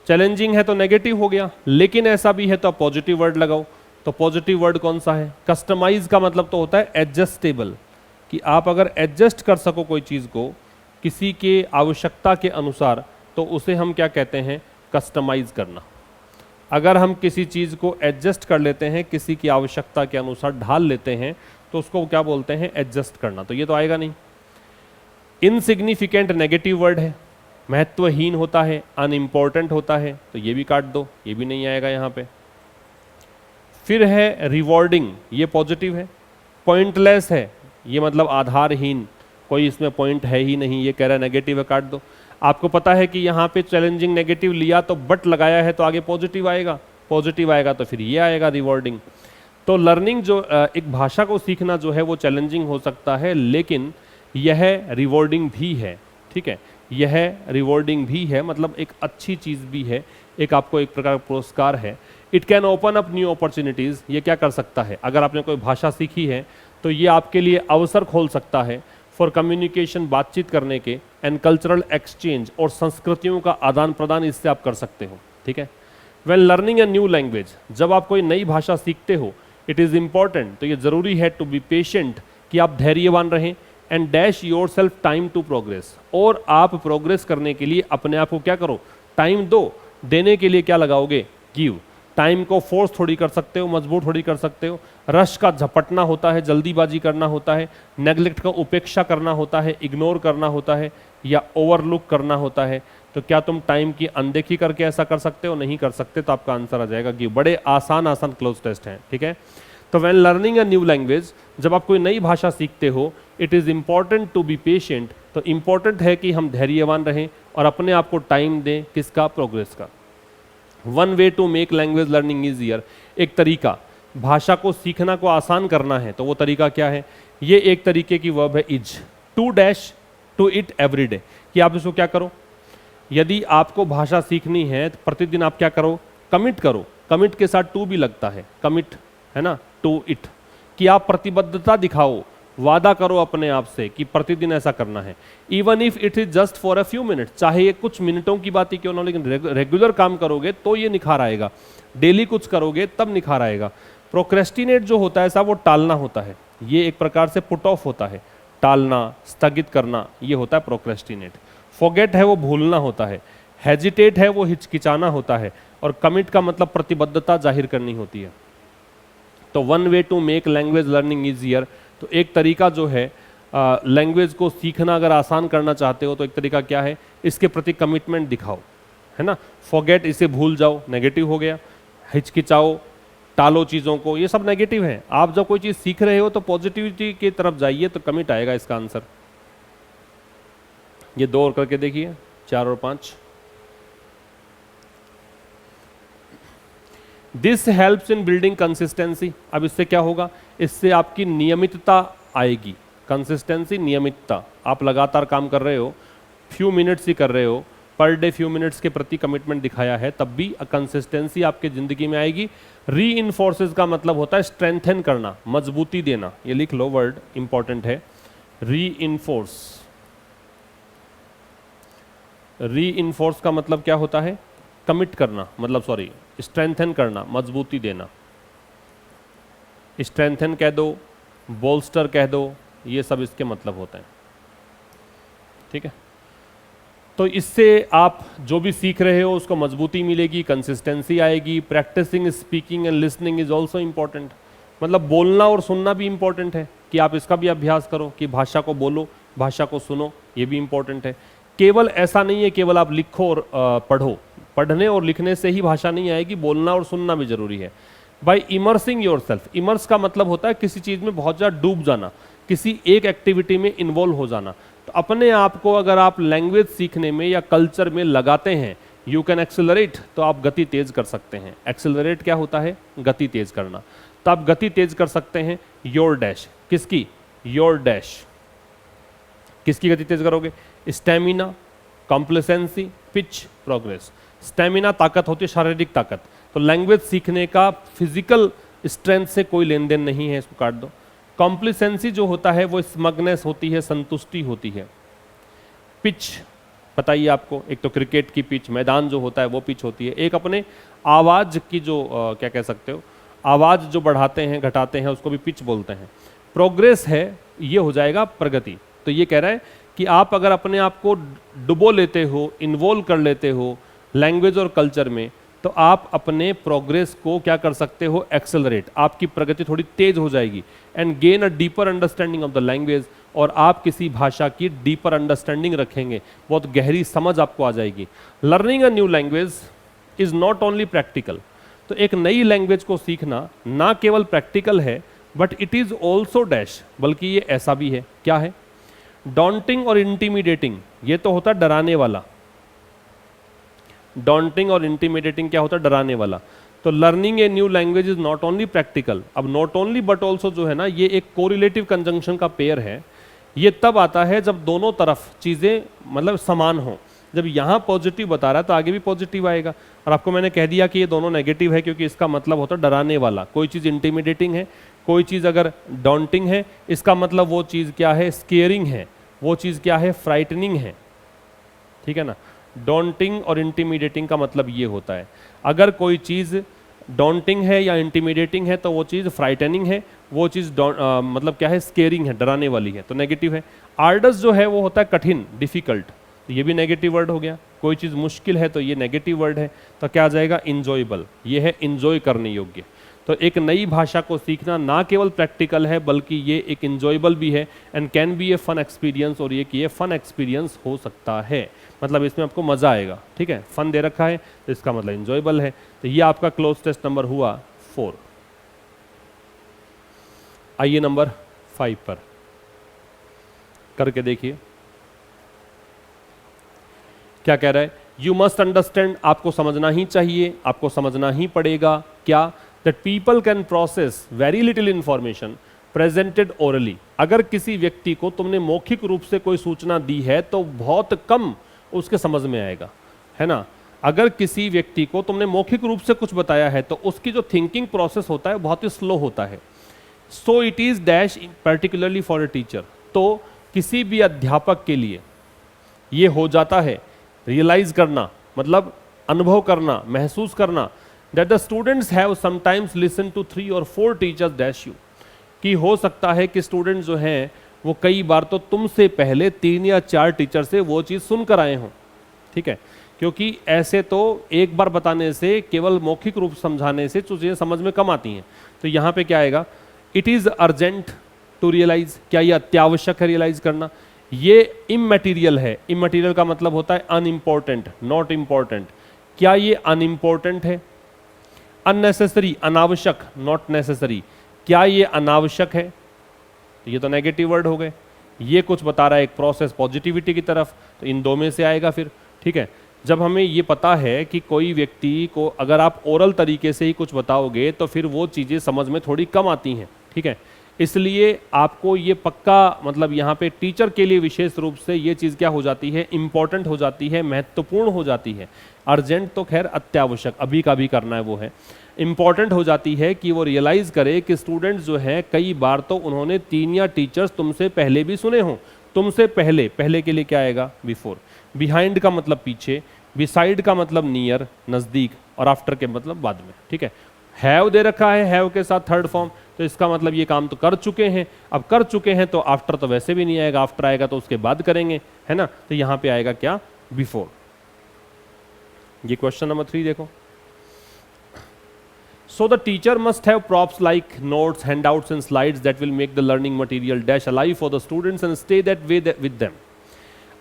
चैलेंजिंग है तो नेगेटिव हो गया, लेकिन ऐसा भी है तो आप पॉजिटिव वर्ड लगाओ। तो पॉजिटिव वर्ड कौन सा है? कस्टमाइज का मतलब तो होता है एडजस्टेबल, कि आप अगर एडजस्ट कर सको कोई चीज़ को किसी के आवश्यकता के अनुसार, तो उसे हम क्या कहते हैं? कस्टमाइज करना। अगर हम किसी चीज़ को एडजस्ट कर लेते हैं, किसी की आवश्यकता के अनुसार ढाल लेते हैं, तो उसको क्या बोलते हैं? एडजस्ट करना। तो ये तो आएगा नहीं। इनसिग्निफिकेंट नेगेटिव वर्ड है, महत्वहीन होता है, अनइम्पॉर्टेंट होता है, तो ये भी काट दो, ये भी नहीं आएगा यहाँ पे। फिर है रिवॉर्डिंग, ये पॉजिटिव है। पॉइंटलेस है, ये मतलब आधारहीन, कोई इसमें पॉइंट है ही नहीं, ये कह रहा है नेगेटिव है, काट दो। आपको पता है कि यहाँ पे चैलेंजिंग नेगेटिव लिया तो बट लगाया है, तो आगे पॉजिटिव आएगा, पॉजिटिव आएगा तो फिर ये आएगा रिवॉर्डिंग। तो लर्निंग जो एक भाषा को सीखना जो है वो चैलेंजिंग हो सकता है, लेकिन यह रिवॉर्डिंग भी है। ठीक है, यह रिवॉर्डिंग भी है, मतलब एक अच्छी चीज़ भी है, एक आपको एक प्रकार का पुरस्कार है। It can open up new opportunities, ये क्या कर सकता है? अगर आपने कोई भाषा सीखी है तो ये आपके लिए अवसर खोल सकता है फॉर कम्युनिकेशन, बातचीत करने के, एंड कल्चरल एक्सचेंज, और संस्कृतियों का आदान प्रदान इससे आप कर सकते हो। ठीक है, when learning a new language, जब आप कोई नई भाषा सीखते हो, इट इज़ इम्पॉर्टेंट, तो ये ज़रूरी है टू बी पेशेंट, कि आप धैर्यवान रहें, and dash yourself time to progress, और आप प्रोग्रेस करने के लिए अपने आप को क्या करो? टाइम दो। देने के लिए क्या लगाओगे? गिव। टाइम को फोर्स थोड़ी कर सकते हो, मजबूर थोड़ी कर सकते हो। रश का झपटना होता है, जल्दीबाजी करना होता है, नेग्लेक्ट का उपेक्षा करना होता है, इग्नोर करना होता है, या ओवरलुक करना होता है। तो क्या तुम टाइम की अनदेखी करके ऐसा कर सकते हो? नहीं कर सकते, तो आपका आंसर आ जाएगा गिव। बड़े आसान आसान क्लोज टेस्ट हैं। ठीक है, तो when learning a new language, जब आप कोई नई भाषा सीखते हो, it is important to be patient, तो इम्पॉर्टेंट है कि हम धैर्यवान रहें और अपने आप को टाइम दें, किसका? प्रोग्रेस का। One way to make language learning easier, एक तरीका भाषा को सीखना को आसान करना है, तो वो तरीका क्या है? ये एक तरीके की वर्ब है is, to dash to it every day, कि आप इसको क्या करो? यदि आपको भाषा सीखनी है तो प्रतिदिन आप क्या करो? कमिट करो। कमिट के साथ टू भी लगता है, कमिट है ना, टू इट। कि आप प्रतिबद्धता दिखाओ, वादा करो अपने आप से कि प्रतिदिन ऐसा करना है। Even if it is just for a few minute, चाहे ये कुछ मिनटों की बात ही क्यों ना हो, लेकिन रेगुलर काम करोगे तो ये निखार आएगा। डेली कुछ करोगे तब निखार आएगा। प्रोक्रेस्टिनेट जो होता है साहब, वो टालना होता है। ये एक प्रकार से पुट ऑफ होता है, टालना, स्थगित करना, ये होता है प्रोक्रेस्टिनेट। फॉरगेट है वो भूलना होता है। हेजिटेट है वो हिचकिचाना होता है। और कमिट का मतलब प्रतिबद्धता जाहिर करनी होती है। तो one way to make language learning easier, तो एक तरीका जो है लैंग्वेज को सीखना अगर आसान करना चाहते हो तो एक तरीका क्या है, इसके प्रति कमिटमेंट दिखाओ, है ना। फॉरगेट, इसे भूल जाओ, नेगेटिव हो गया। हिचकिचाओ, टालो चीज़ों को, ये सब नेगेटिव है। आप जब कोई चीज़ सीख रहे हो तो पॉजिटिविटी की तरफ जाइए, तो कमिट आएगा इसका आंसर। ये 2 और करके देखिए, 4 और 5। This helps in building consistency. अब इससे क्या होगा, इससे आपकी नियमितता आएगी। कंसिस्टेंसी, नियमितता, आप लगातार काम कर रहे हो, फ्यू मिनट्स ही कर रहे हो, पर डे फ्यू मिनट्स के प्रति कमिटमेंट दिखाया है, तब भी कंसिस्टेंसी आपके जिंदगी में आएगी। री इन्फोर्सेस का मतलब होता है स्ट्रेंथन करना, मजबूती देना। ये लिख लो, वर्ड इंपॉर्टेंट है, री इन्फोर्स। री इन्फोर्स का मतलब क्या होता है, कमिट करना, मतलब सॉरी, स्ट्रेंथन करना, मजबूती देना। स्ट्रेंथन कह दो, बोल्स्टर कह दो, ये सब इसके मतलब होते हैं, ठीक है। तो इससे आप जो भी सीख रहे हो उसको मजबूती मिलेगी, कंसिस्टेंसी आएगी। Practising speaking and listening is also important, मतलब बोलना और सुनना भी इम्पॉर्टेंट है, कि आप इसका भी अभ्यास करो कि भाषा को बोलो, भाषा को सुनो, ये भी इम्पॉर्टेंट है। केवल ऐसा नहीं है केवल आप लिखो और पढ़ो, पढ़ने और लिखने से ही भाषा नहीं आएगी, बोलना और सुनना भी जरूरी है। बाय इमर्सिंग योरसेल्फ, इमर्स का मतलब होता है किसी चीज में बहुत ज़्यादा डूब जाना, किसी एक एक्टिविटी में इन्वॉल्व हो जाना। तो अपने आप को अगर आप लैंग्वेज सीखने में या कल्चर में लगाते हैं, यू कैन एक्सेलरेट, तो आप गति तेज कर सकते हैं। एक्सेलरेट क्या होता है, गति तेज करना। तो आप गति तेज कर सकते हैं योर डैश, किसकी, योर डैश, किसकी गति तेज करोगे, stamina, complacency, pitch, progress. Stamina ताकत होती है, शारीरिक ताकत। तो लैंग्वेज सीखने का फिजिकल स्ट्रेंथ से कोई लेन देन नहीं है, इसको काट दो। कॉम्प्लिसेंसी जो होता है वो स्मगनेस होती है, संतुष्टि होती है। पिच बताइए आपको, एक तो क्रिकेट की पिच, मैदान जो होता है वो पिच होती है। एक अपने आवाज़ की जो क्या कह सकते हो, आवाज़ जो बढ़ाते हैं घटाते हैं उसको भी पिच बोलते हैं। प्रोग्रेस है, ये हो जाएगा प्रगति। तो ये कह रहा है कि आप अगर अपने आप को डुबो लेते हो, इन्वॉल्व कर लेते हो लैंग्वेज और कल्चर में, तो आप अपने प्रोग्रेस को क्या कर सकते हो, एक्सेलरेट, आपकी प्रगति थोड़ी तेज हो जाएगी। And gain a deeper understanding of the language, और आप किसी भाषा की डीपर अंडरस्टैंडिंग रखेंगे, बहुत गहरी समझ आपको आ जाएगी। Learning a new language is not only practical, तो एक नई लैंग्वेज को सीखना ना केवल प्रैक्टिकल है, but it is also dash, बल्कि ये ऐसा भी है, क्या है, डॉन्टिंग और इंटीमिडेटिंग। ये तो होता है डराने वाला, डॉन्टिंग और इंटीमिडेटिंग क्या होता है, डराने वाला। तो learning a new language is not only practical. अब नॉट ओनली बट ऑल्सो जो है ना, ये एक कोरिलेटिव कंजंक्शन का पेयर है। ये तब आता है जब दोनों तरफ चीज़ें मतलब समान हो। जब यहाँ पॉजिटिव बता रहा है तो आगे भी पॉजिटिव आएगा। और आपको मैंने कह दिया कि ये दोनों नेगेटिव है, क्योंकि इसका मतलब होता है डराने वाला। कोई चीज़ इंटीमिडेटिंग है, कोई चीज़ अगर डॉन्टिंग है, इसका मतलब वो चीज़ क्या है, स्केयरिंग है, वो चीज़ क्या है, फ्राइटनिंग है, ठीक है ना। डॉन्टिंग और इंटीमिडेटिंग का मतलब ये होता है, अगर कोई चीज़ डॉन्टिंग है या इंटीमिडेटिंग है तो वो चीज़ फ्राइटनिंग है, वो चीज़ मतलब क्या है, स्केयरिंग है, डराने वाली है, तो नेगेटिव है। आर्डस जो है वो होता है कठिन, डिफिकल्ट, तो ये भी नेगेटिव वर्ड हो गया। कोई चीज़ मुश्किल है तो ये नेगेटिव वर्ड है, तो क्या आ जाएगा, इंजॉयबल, ये है इंजॉय करने योग्य। तो एक नई भाषा को सीखना ना केवल प्रैक्टिकल है, बल्कि ये एक इंजॉयबल भी है, and can be a fun experience, और ये कि ये फन एक्सपीरियंस हो सकता है, मतलब इसमें आपको मज़ा आएगा, ठीक है। फन दे रखा है तो इसका मतलब इंजॉयबल है। तो ये आपका क्लोज टेस्ट नंबर हुआ 4। आइए नंबर 5 पर करके देखिए क्या कह रहा है। यू मस्ट अंडरस्टैंड, आपको समझना ही चाहिए, आपको समझना ही पड़ेगा, क्या, that people can process very little information presented orally. अगर किसी व्यक्ति को तुमने मौखिक रूप से कोई सूचना दी है तो बहुत कम उसके समझ में आएगा, है ना। अगर किसी व्यक्ति को तुमने मौखिक रूप से कुछ बताया है तो उसकी जो थिंकिंग प्रोसेस होता है बहुत ही स्लो होता है। So it is dash particularly for a teacher. तो किसी भी अध्यापक के लिए ये हो जाता है रियलाइज करना, मतलब अनुभव करना, महसूस करना, that the students have sometimes listen to 3 और 4 टीचर्स डैश यू, कि हो सकता है कि स्टूडेंट्स जो हैं वो कई बार तो तुमसे पहले 3 या 4 टीचर से वो चीज़ सुनकर आए हों। ठीक है, क्योंकि ऐसे तो एक बार बताने से, केवल मौखिक रूप समझाने से जो चीज़ें समझ में कम आती हैं। तो यहाँ पे क्या आएगा, it is urgent to realise, क्या ये अत्यावश्यक है रियलाइज करना। ये इमैटीरियल है, इमैटीरियल का मतलब होता है अनइम्पॉर्टेंट, नॉट इम्पॉर्टेंट, क्या ये अनइम्पॉर्टेंट है। अननेसेसरी, अनावश्यक, नॉट नेसेसरी, क्या ये अनावश्यक है। ये तो नेगेटिव वर्ड हो गए, ये कुछ बता रहा है एक प्रोसेस पॉजिटिविटी की तरफ, तो इन दो में से आएगा फिर। ठीक है, जब हमें ये पता है कि कोई व्यक्ति को अगर आप ओरल तरीके से ही कुछ बताओगे तो फिर वो चीज़ें समझ में थोड़ी कम आती हैं। ठीक है, इसलिए आपको ये पक्का, मतलब यहाँ पे टीचर के लिए विशेष रूप से ये चीज़ क्या हो जाती है, इंपॉर्टेंट हो जाती है, महत्वपूर्ण हो जाती है। अर्जेंट तो खैर अत्यावश्यक, अभी का भी करना है वो है। इंपॉर्टेंट हो जाती है कि वो रियलाइज़ करे कि स्टूडेंट्स जो हैं कई बार तो उन्होंने 3 या टीचर्स तुमसे पहले भी सुने हों। तुमसे पहले, पहले के लिए क्या आएगा, बिफोर। बिहाइंड का मतलब पीछे, बिसाइड का मतलब नियर, नज़दीक, और आफ्टर के मतलब बाद में। ठीक है, हैव दे रखा है, हैव के साथ थर्ड फॉर्म, तो इसका मतलब ये काम तो कर चुके हैं। अब कर चुके हैं तो आफ्टर तो वैसे भी नहीं आएगा, आफ्टर आएगा तो उसके बाद करेंगे, है ना। तो यहाँ पे आएगा क्या, बिफोर। ये क्वेश्चन नंबर 3 देखो। So the teacher must have props like notes, handouts and slides that will make the learning material dash alive for the students and stay that way with them.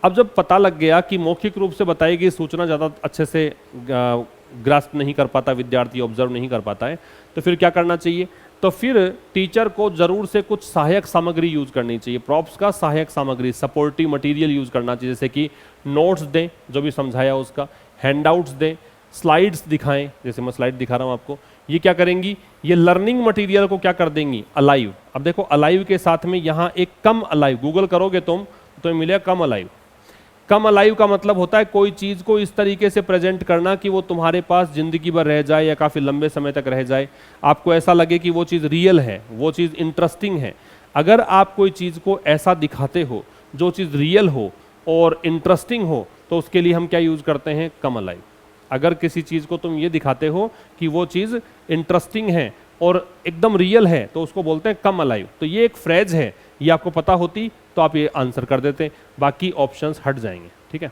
अब जब पता लग गया कि मौखिक रूप से बताई गई सूचना ज़्यादा अच्छे से ग्रास्प नहीं कर पाता विद्यार्थी, ऑब्जर्व नहीं कर पाता है, तो फिर क्या करना चाहिए, तो फिर टीचर को ज़रूर से कुछ सहायक सामग्री यूज़ करनी चाहिए। प्रॉप्स का सहायक सामग्री, सपोर्टिव मटेरियल यूज़ करना चाहिए, जैसे कि नोट्स दें जो भी समझाया उसका, हैंडआउट्स दें, स्लाइड्स दिखाएं, जैसे मैं स्लाइड दिखा रहा हूँ आपको। ये क्या करेंगी, ये लर्निंग मटेरियल को क्या कर देंगी, अलाइव। अब देखो अलाइव के साथ में यहाँ एक कम अलाइव, गूगल करोगे तुम तो मिलेगा कम अलाइव। कम अलाइव का मतलब होता है कोई चीज़ को इस तरीके से प्रेजेंट करना कि वो तुम्हारे पास ज़िंदगी भर रह जाए या काफ़ी लंबे समय तक रह जाए, आपको ऐसा लगे कि वो चीज़ रियल है, वो चीज़ इंटरेस्टिंग है। अगर आप कोई चीज़ को ऐसा दिखाते हो जो चीज़ रियल हो और इंटरेस्टिंग हो, तो उसके लिए हम क्या यूज़ करते हैं, कम अलाइव। अगर किसी चीज़ को तुम ये दिखाते हो कि वो चीज़ इंटरेस्टिंग है और एकदम रियल है, तो उसको बोलते हैं कम अलाइव। तो ये एक फ्रेज है, ये आपको पता होती तो आप ये आंसर कर देते, बाकी ऑप्शंस हट जाएंगे। ठीक है,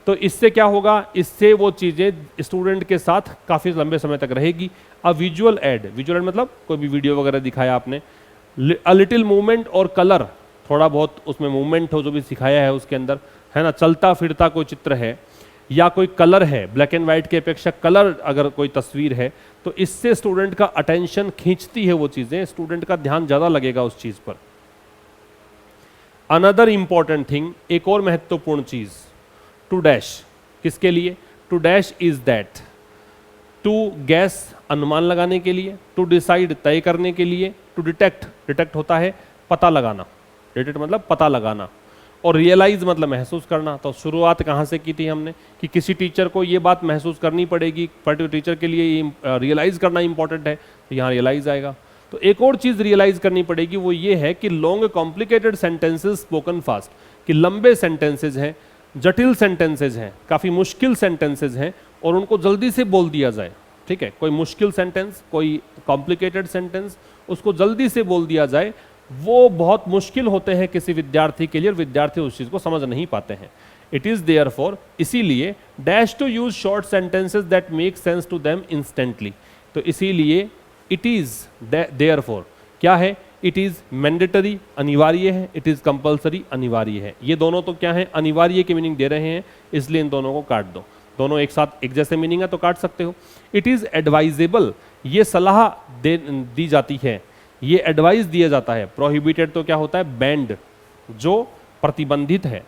तो इससे क्या होगा, इससे वो चीज़ें स्टूडेंट के साथ काफ़ी लंबे समय तक रहेगी। A visual add, visual add मतलब कोई भी वीडियो वगैरह दिखाया आपने, अ लिटिल मूवमेंट और कलर, थोड़ा बहुत उसमें मूवमेंट हो जो भी सिखाया है उसके अंदर, है ना, चलता फिरता कोई चित्र है या कोई कलर है, ब्लैक एंड व्हाइट के अपेक्षा कलर अगर कोई तस्वीर है, तो इससे स्टूडेंट का अटेंशन खींचती है वो चीज़ें, स्टूडेंट का ध्यान ज़्यादा लगेगा उस चीज़ पर। अनदर इंपॉर्टेंट थिंग, एक और महत्वपूर्ण चीज़, टू डैश, किसके लिए, to dash is that, to guess अनुमान लगाने के लिए, टू डिसाइड तय करने के लिए, टू डिटेक्ट, डिटेक्ट होता है पता लगाना, डिटेक्ट मतलब पता लगाना, और रियलाइज मतलब महसूस करना। तो शुरुआत कहाँ से की थी हमने कि किसी टीचर को ये बात महसूस करनी पड़ेगी, पर्टिकुलर टीचर के लिए रियलाइज करना इंपॉर्टेंट है, तो यहाँ रियलाइज आएगा। तो एक और चीज़ रियलाइज करनी पड़ेगी, वो ये है कि long complicated sentences spoken fast, कि लंबे सेंटेंसेज हैं, जटिल सेंटेंसेज हैं, काफ़ी मुश्किल सेंटेंसेज हैं, और उनको जल्दी से बोल दिया जाए। ठीक है, कोई मुश्किल सेंटेंस, कोई कॉम्प्लिकेटेड सेंटेंस, उसको जल्दी से बोल दिया जाए, वो बहुत मुश्किल होते हैं किसी विद्यार्थी के लिए, और विद्यार्थी उस चीज़ को समझ नहीं पाते हैं। इट इज़ देयरफॉर, इसीलिए dash to use short sentences that make sense to them instantly. तो इसीलिए इट इज़ देयरफॉर क्या है, इट इज़ मैंडेटरी, अनिवार्य है, इट इज़ कंपल्सरी, अनिवार्य है। ये दोनों तो क्या है, अनिवार्य की मीनिंग दे रहे हैं, इसलिए इन दोनों को काट दो। दोनों एक साथ एक जैसे मीनिंग है तो काट सकते हो। इट इज़ एडवाइजेबल, ये सलाह दी जाती है, ये एडवाइस दिया जाता है। प्रोहिबिटेड तो क्या होता है, बैंड, जो प्रतिबंधित है,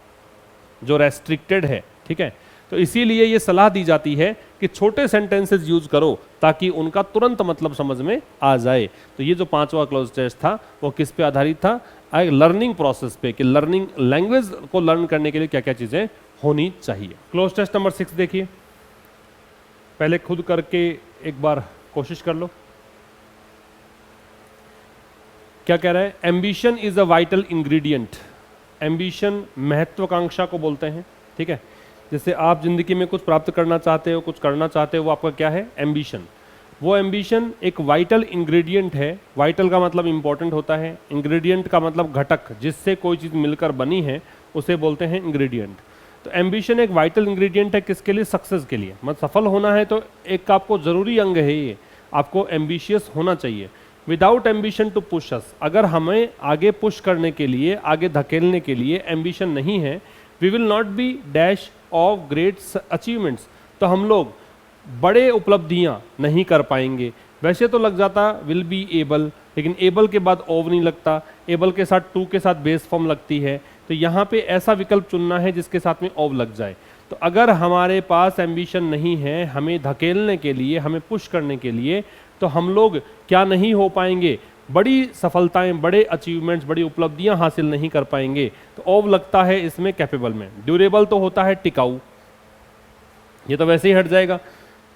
जो रेस्ट्रिक्टेड है। ठीक है, तो इसीलिए ये सलाह दी जाती है कि छोटे सेंटेंसेस यूज करो ताकि उनका तुरंत मतलब समझ में आ जाए। तो ये जो 5वां क्लोज टेस्ट था वो किस पे आधारित था, लर्निंग प्रोसेस पे, कि लर्निंग, लैंग्वेज को लर्न करने के लिए क्या क्या चीज़ें होनी चाहिए। क्लोज टेस्ट नंबर 6 देखिए, पहले खुद करके एक बार कोशिश कर लो। क्या कह रहा है? Ambition is a vital ingredient. Ambition महत्वाकांक्षा को बोलते हैं, ठीक है। जैसे आप जिंदगी में कुछ प्राप्त करना चाहते हो, कुछ करना चाहते हो, वो आपका क्या है? एम्बिशन। वो एम्बिशन एक वाइटल इंग्रेडिएंट है। वाइटल का मतलब इंपॉर्टेंट होता है, इंग्रेडिएंट का मतलब घटक, जिससे कोई चीज़ मिलकर बनी है उसे बोलते हैं इंग्रेडिएंट। तो एम्बिशन एक वाइटल इंग्रेडिएंट है, किसके लिए? सक्सेस के लिए। मतलब सफल होना है तो एक आपको ज़रूरी अंग है ये, आपको एम्बिशियस होना चाहिए। Without ambition to push us, अगर हमें आगे पुश करने के लिए, आगे धकेलने के लिए एम्बिशन नहीं है, we will not be dash of great achievements, तो हम लोग बड़े उपलब्धियां नहीं कर पाएंगे। वैसे तो लग जाता विल बी एबल, लेकिन एबल के बाद ओव नहीं लगता, एबल के साथ टू के साथ बेस फॉर्म लगती है, तो यहाँ पे ऐसा विकल्प चुनना है जिसके साथ में ओव लग जाए। तो अगर हमारे पास एम्बिशन नहीं है हमें धकेलने के लिए, हमें पुश करने के लिए, तो हम लोग क्या नहीं हो पाएंगे? बड़ी सफलताएं, बड़े अचीवमेंट्स, बड़ी उपलब्धियां हासिल नहीं कर पाएंगे। तो ओव लगता है इसमें कैपेबल में। ड्यूरेबल तो होता है टिकाऊ, ये तो वैसे ही हट जाएगा।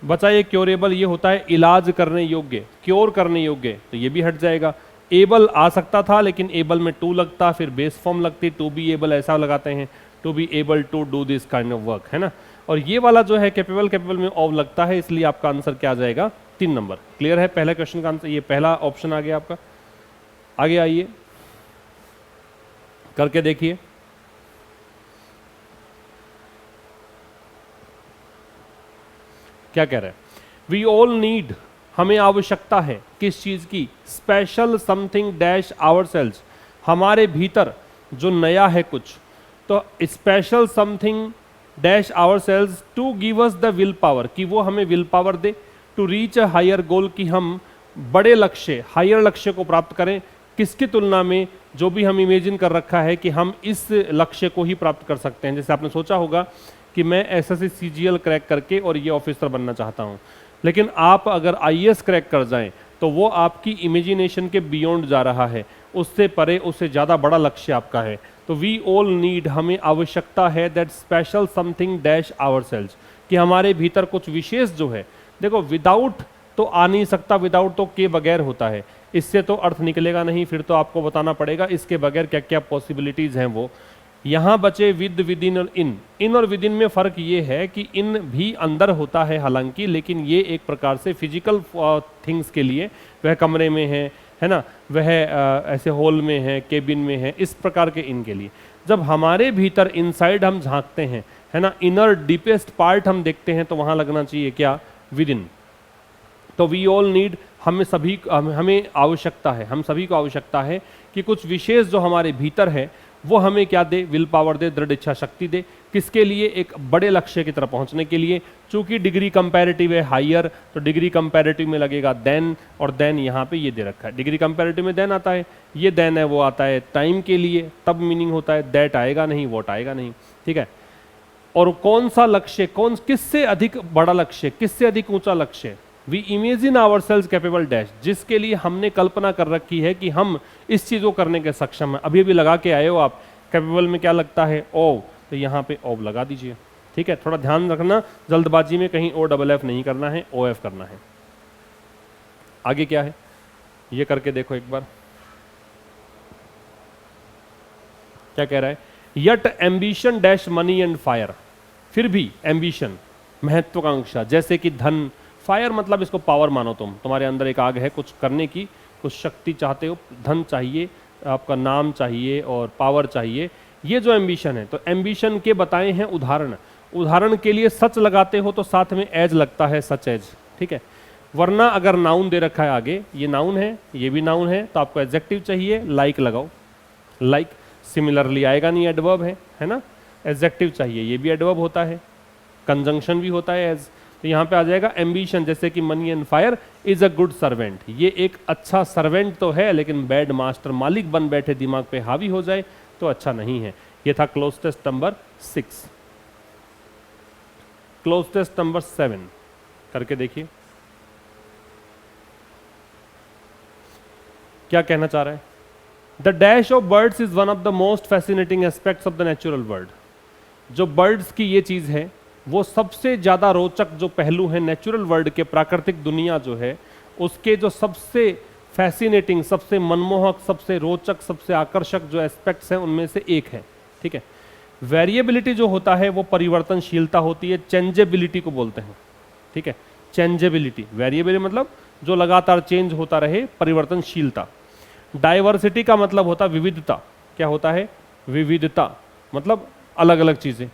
बचा ये क्योरेबल, ये होता है इलाज करने योग्य, क्योर करने योग्य, तो ये भी हट जाएगा। एबल आ सकता था लेकिन एबल में टू लगता, फिर बेस फॉर्म लगती, टू बी एबल ऐसा लगाते हैं, to be able to do this kind of work, है ना। और ये वाला जो है कैपेबल, कैपेबल में ओव लगता है, इसलिए आपका आंसर क्या आ जाएगा? 3 नंबर। क्लियर है? पहले क्वेश्चन का आंसर, ये पहला ऑप्शन आ गया आपका। आगे आइए, करके देखिए। क्या कह रहा है? वी ऑल नीड, हमें आवश्यकता है किस चीज की? स्पेशल समथिंग डैश आवरसेल्व्स, हमारे भीतर जो नया है कुछ, तो special something dash ourselves to give us the willpower, कि वो हमें विल पावर दे, to reach a higher goal, कि हम बड़े लक्ष्य, हायर लक्ष्य को प्राप्त करें। किसकी तुलना में? जो भी हम इमेजिन कर रखा है कि हम इस लक्ष्य को ही प्राप्त कर सकते हैं। जैसे आपने सोचा होगा कि मैं एसएससी सीजीएल क्रैक करके और ये ऑफिसर बनना चाहता हूँ, लेकिन आप अगर आईएएस क्रैक कर जाएं तो वो आपकी इमेजिनेशन के बियॉन्ड जा रहा है, उससे परे, उससे ज़्यादा बड़ा लक्ष्य आपका है। तो वी ऑल नीड, हमें आवश्यकता है that special something dash ourselves, कि हमारे भीतर कुछ विशेष जो है। देखो विदाउट तो आ नहीं सकता, विदाउट तो के बगैर होता है, इससे तो अर्थ निकलेगा नहीं, फिर तो आपको बताना पड़ेगा इसके बगैर क्या क्या पॉसिबिलिटीज हैं। वो यहाँ बचे विद, विद इन और इन। इन और विद इन में फ़र्क ये है कि इन भी अंदर होता है हालांकि, लेकिन ये एक प्रकार से फिजिकल थिंग्स के लिए, वह कमरे में है ना, वह ऐसे हॉल में है, केबिन में है, इस प्रकार के इन के लिए। जब हमारे भीतर इनसाइड हम झांकते हैं, है ना, इनर डीपेस्ट पार्ट हम देखते हैं, तो वहाँ लगना चाहिए क्या? With in. तो वी ऑल नीड, हमें आवश्यकता है, हम सभी को आवश्यकता है कि कुछ विशेष जो हमारे भीतर है वो हमें क्या दे? विल पावर दे, दृढ़ इच्छा शक्ति दे। किसके लिए? एक बड़े लक्ष्य की तरफ पहुंचने के लिए। चूंकि डिग्री कंपैरेटिव है हायर, तो डिग्री कंपैरेटिव में लगेगा देन, और देन यहाँ पे ये दे रखा है, डिग्री कंपैरेटिव में देन आता है, ये देन है वो आता है टाइम के लिए, तब मीनिंग होता है दैट आएगा नहीं, वॉट आएगा नहीं, ठीक है। और कौन सा लक्ष्य, किससे अधिक बड़ा लक्ष्य, किससे अधिक ऊंचा लक्ष्य? We imagine ourselves capable dash, जिसके लिए हमने कल्पना कर रखी है कि हम इस चीज को करने के सक्षम हैं। अभी अभी लगा के आए हो आप, कैपेबल में क्या लगता है? ओव, तो यहाँ पे ओव लगा दीजिए, ठीक है। थोड़ा ध्यान रखना, जल्दबाजी में कहीं ओ डबल एफ नहीं करना है, ओ एफ करना है। आगे क्या है ये करके देखो एक बार, क्या कह रहा है? Yet ambition dash money and fire, फिर भी एम्बिशन महत्वाकांक्षा, जैसे कि धन, फायर मतलब इसको पावर मानो, तुम्हारे अंदर एक आग है कुछ करने की, कुछ शक्ति चाहते हो, धन चाहिए, आपका नाम चाहिए और पावर चाहिए, ये जो एम्बिशन है। तो एम्बिशन के बताए हैं उदाहरण, उदाहरण के लिए सच लगाते हो तो साथ में एज लगता है, सच एज, ठीक है। वरना अगर नाउन दे रखा है आगे, ये नाउन है, ये भी नाउन है, तो आपको एडजेक्टिव चाहिए, लाइक लगाओ, लाइक। सिमिलरली आएगा नहीं, एडवर्ब है ना, एडजेक्टिव चाहिए, ये भी एडवर्ब होता है, कंजंक्शन भी होता है एज। तो यहाँ पे आ जाएगा एम्बिशन, जैसे कि money and fire is a good servant, ये एक अच्छा सर्वेंट तो है लेकिन बैड मास्टर, मालिक बन बैठे दिमाग पे हावी हो जाए तो अच्छा नहीं है। ये था cloze test number 6। Cloze test number 7 करके देखिए क्या कहना चाह रहा है। The dash of birds is one of the most fascinating aspects of the natural world, जो बर्ड्स की ये चीज है वो सबसे ज्यादा रोचक जो पहलू है नेचुरल वर्ल्ड के, प्राकृतिक दुनिया जो है उसके जो सबसे फैसिनेटिंग, सबसे मनमोहक, सबसे रोचक, सबसे आकर्षक जो एस्पेक्ट्स हैं उनमें से एक है, ठीक है। वेरिएबिलिटी जो होता है वो परिवर्तनशीलता होती है, चेंजेबिलिटी को बोलते हैं, ठीक है। चेंजेबिलिटी, वेरिएबिलिटी मतलब जो लगातार चेंज होता रहे, परिवर्तनशीलता। डाइवर्सिटी का मतलब होता है विविधता, क्या होता है, विविधता मतलब अलग अलग चीजें।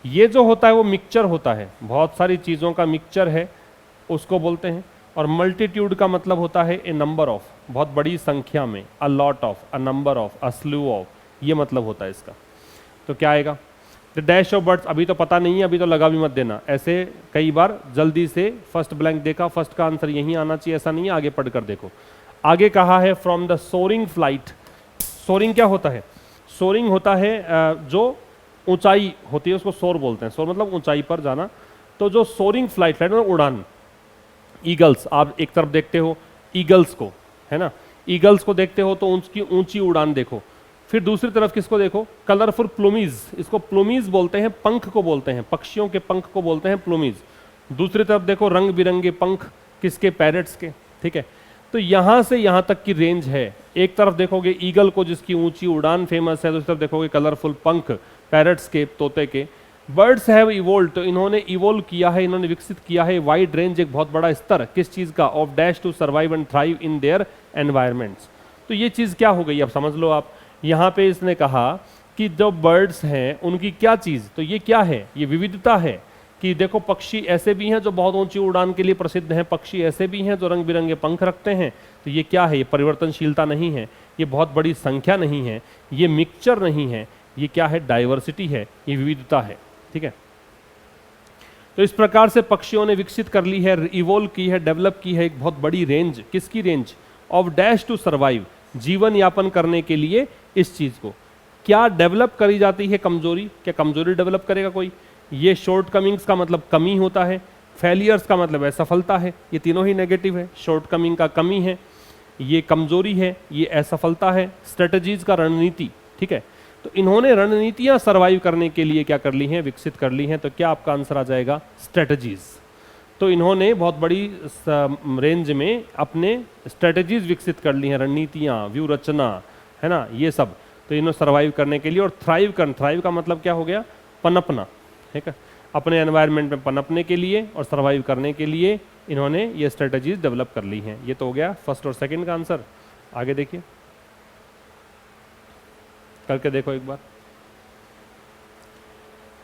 ये जो होता है वो मिक्सचर होता है, बहुत सारी चीजों का मिक्सचर है, उसको बोलते हैं। और मल्टीट्यूड का मतलब होता है ए नंबर ऑफ, बहुत बड़ी संख्या में, a lot of, a number of, a स्लू of, ये मतलब होता है इसका। तो क्या आएगा, द डैश ऑफ बर्ड्स, अभी तो पता नहीं है, अभी तो लगा भी मत देना, ऐसे कई बार जल्दी से फर्स्ट ब्लैंक देखा, फर्स्ट का आंसर यही आना चाहिए ऐसा नहीं है, आगे पढ़कर देखो। आगे कहा है from the soaring flight. Soaring क्या होता है, सोरिंग होता है जो ऊंचाई होती है उसको सोर बोलते हैं, सोर मतलब ऊंचाई पर जाना। तो जो सोरिंग फ्लाइट, फ्लाइट मतलब उड़ान, ईगल्स, आप एक तरफ देखते हो ईगल्स को, है ना, ईगल्स को देखते हो तो उसकी ऊंची उड़ान देखो। फिर दूसरी तरफ किसको देखो, कलरफुल प्लूमीज, इसको प्लूमीज बोलते हैं, पंख को बोलते हैं, पक्षियों के पंख को बोलते हैं प्लूमीज। दूसरी तरफ देखो रंग बिरंगे पंख, किसके, पैरेट्स के, ठीक है। तो यहां से यहां तक की रेंज है। एक तरफ देखोगे ईगल को जिसकी ऊंची उड़ान फेमस है, दूसरी तरफ देखोगे कलरफुल पंख पैरेट्स के, तोते के। बर्ड्स हैव इवोल्व्ड, तो इन्होंने इवोल्व किया है, इन्होंने विकसित किया है वाइड रेंज, एक बहुत बड़ा स्तर, किस चीज का, of dash to survive and thrive in their environments. तो ये चीज क्या हो गई, अब समझ लो आप। यहाँ पे इसने कहा कि जो बर्ड्स हैं उनकी क्या चीज, तो ये क्या है, ये विविधता है। कि देखो पक्षी ऐसे भी हैं जो बहुत ऊंची उड़ान के लिए प्रसिद्ध हैं, पक्षी ऐसे भी हैं जो रंग बिरंगे पंख रखते हैं। तो ये क्या है, ये परिवर्तनशीलता नहीं है, ये बहुत बड़ी संख्या नहीं है, ये मिक्सचर नहीं है, ये क्या है, डाइवर्सिटी है, ये विविधता है, ठीक है। तो इस प्रकार से पक्षियों ने विकसित कर ली है, इवोल्व की है, डेवलप की है एक बहुत बड़ी रेंज, किसकी range, of dash to survive, जीवन यापन करने के लिए। इस चीज को क्या डेवलप करी जाती है, कमजोरी, क्या कमजोरी डेवलप करेगा कोई, ये शॉर्टकमिंग्स का मतलब कमी होता है, फेलियर्स का मतलब असफलता है, ये तीनों ही नेगेटिव है। शॉर्टकमिंग का कमी है, ये कमजोरी है, ये असफलता है। स्ट्रेटजीज का रणनीति, ठीक है। तो इन्होंने रणनीतियां सर्वाइव करने के लिए क्या कर ली हैं, विकसित कर ली हैं। तो क्या आपका आंसर आ जाएगा, स्ट्रेटजीज। तो इन्होंने बहुत बड़ी रेंज में अपने स्ट्रेटजीज विकसित कर ली हैं, रणनीतियां, व्यू रचना, है ना, ये सब। तो इन्होंने सर्वाइव करने के लिए, और थ्राइव का मतलब क्या हो गया, पनपना, ठीक है, अपने एनवायरनमेंट में पनपने के लिए और सर्वाइव करने के लिए इन्होंने ये स्ट्रेटजीज डेवलप कर ली हैं। ये तो हो गया फर्स्ट और सेकंड का आंसर। आगे देखिए, करके देखो एक बार,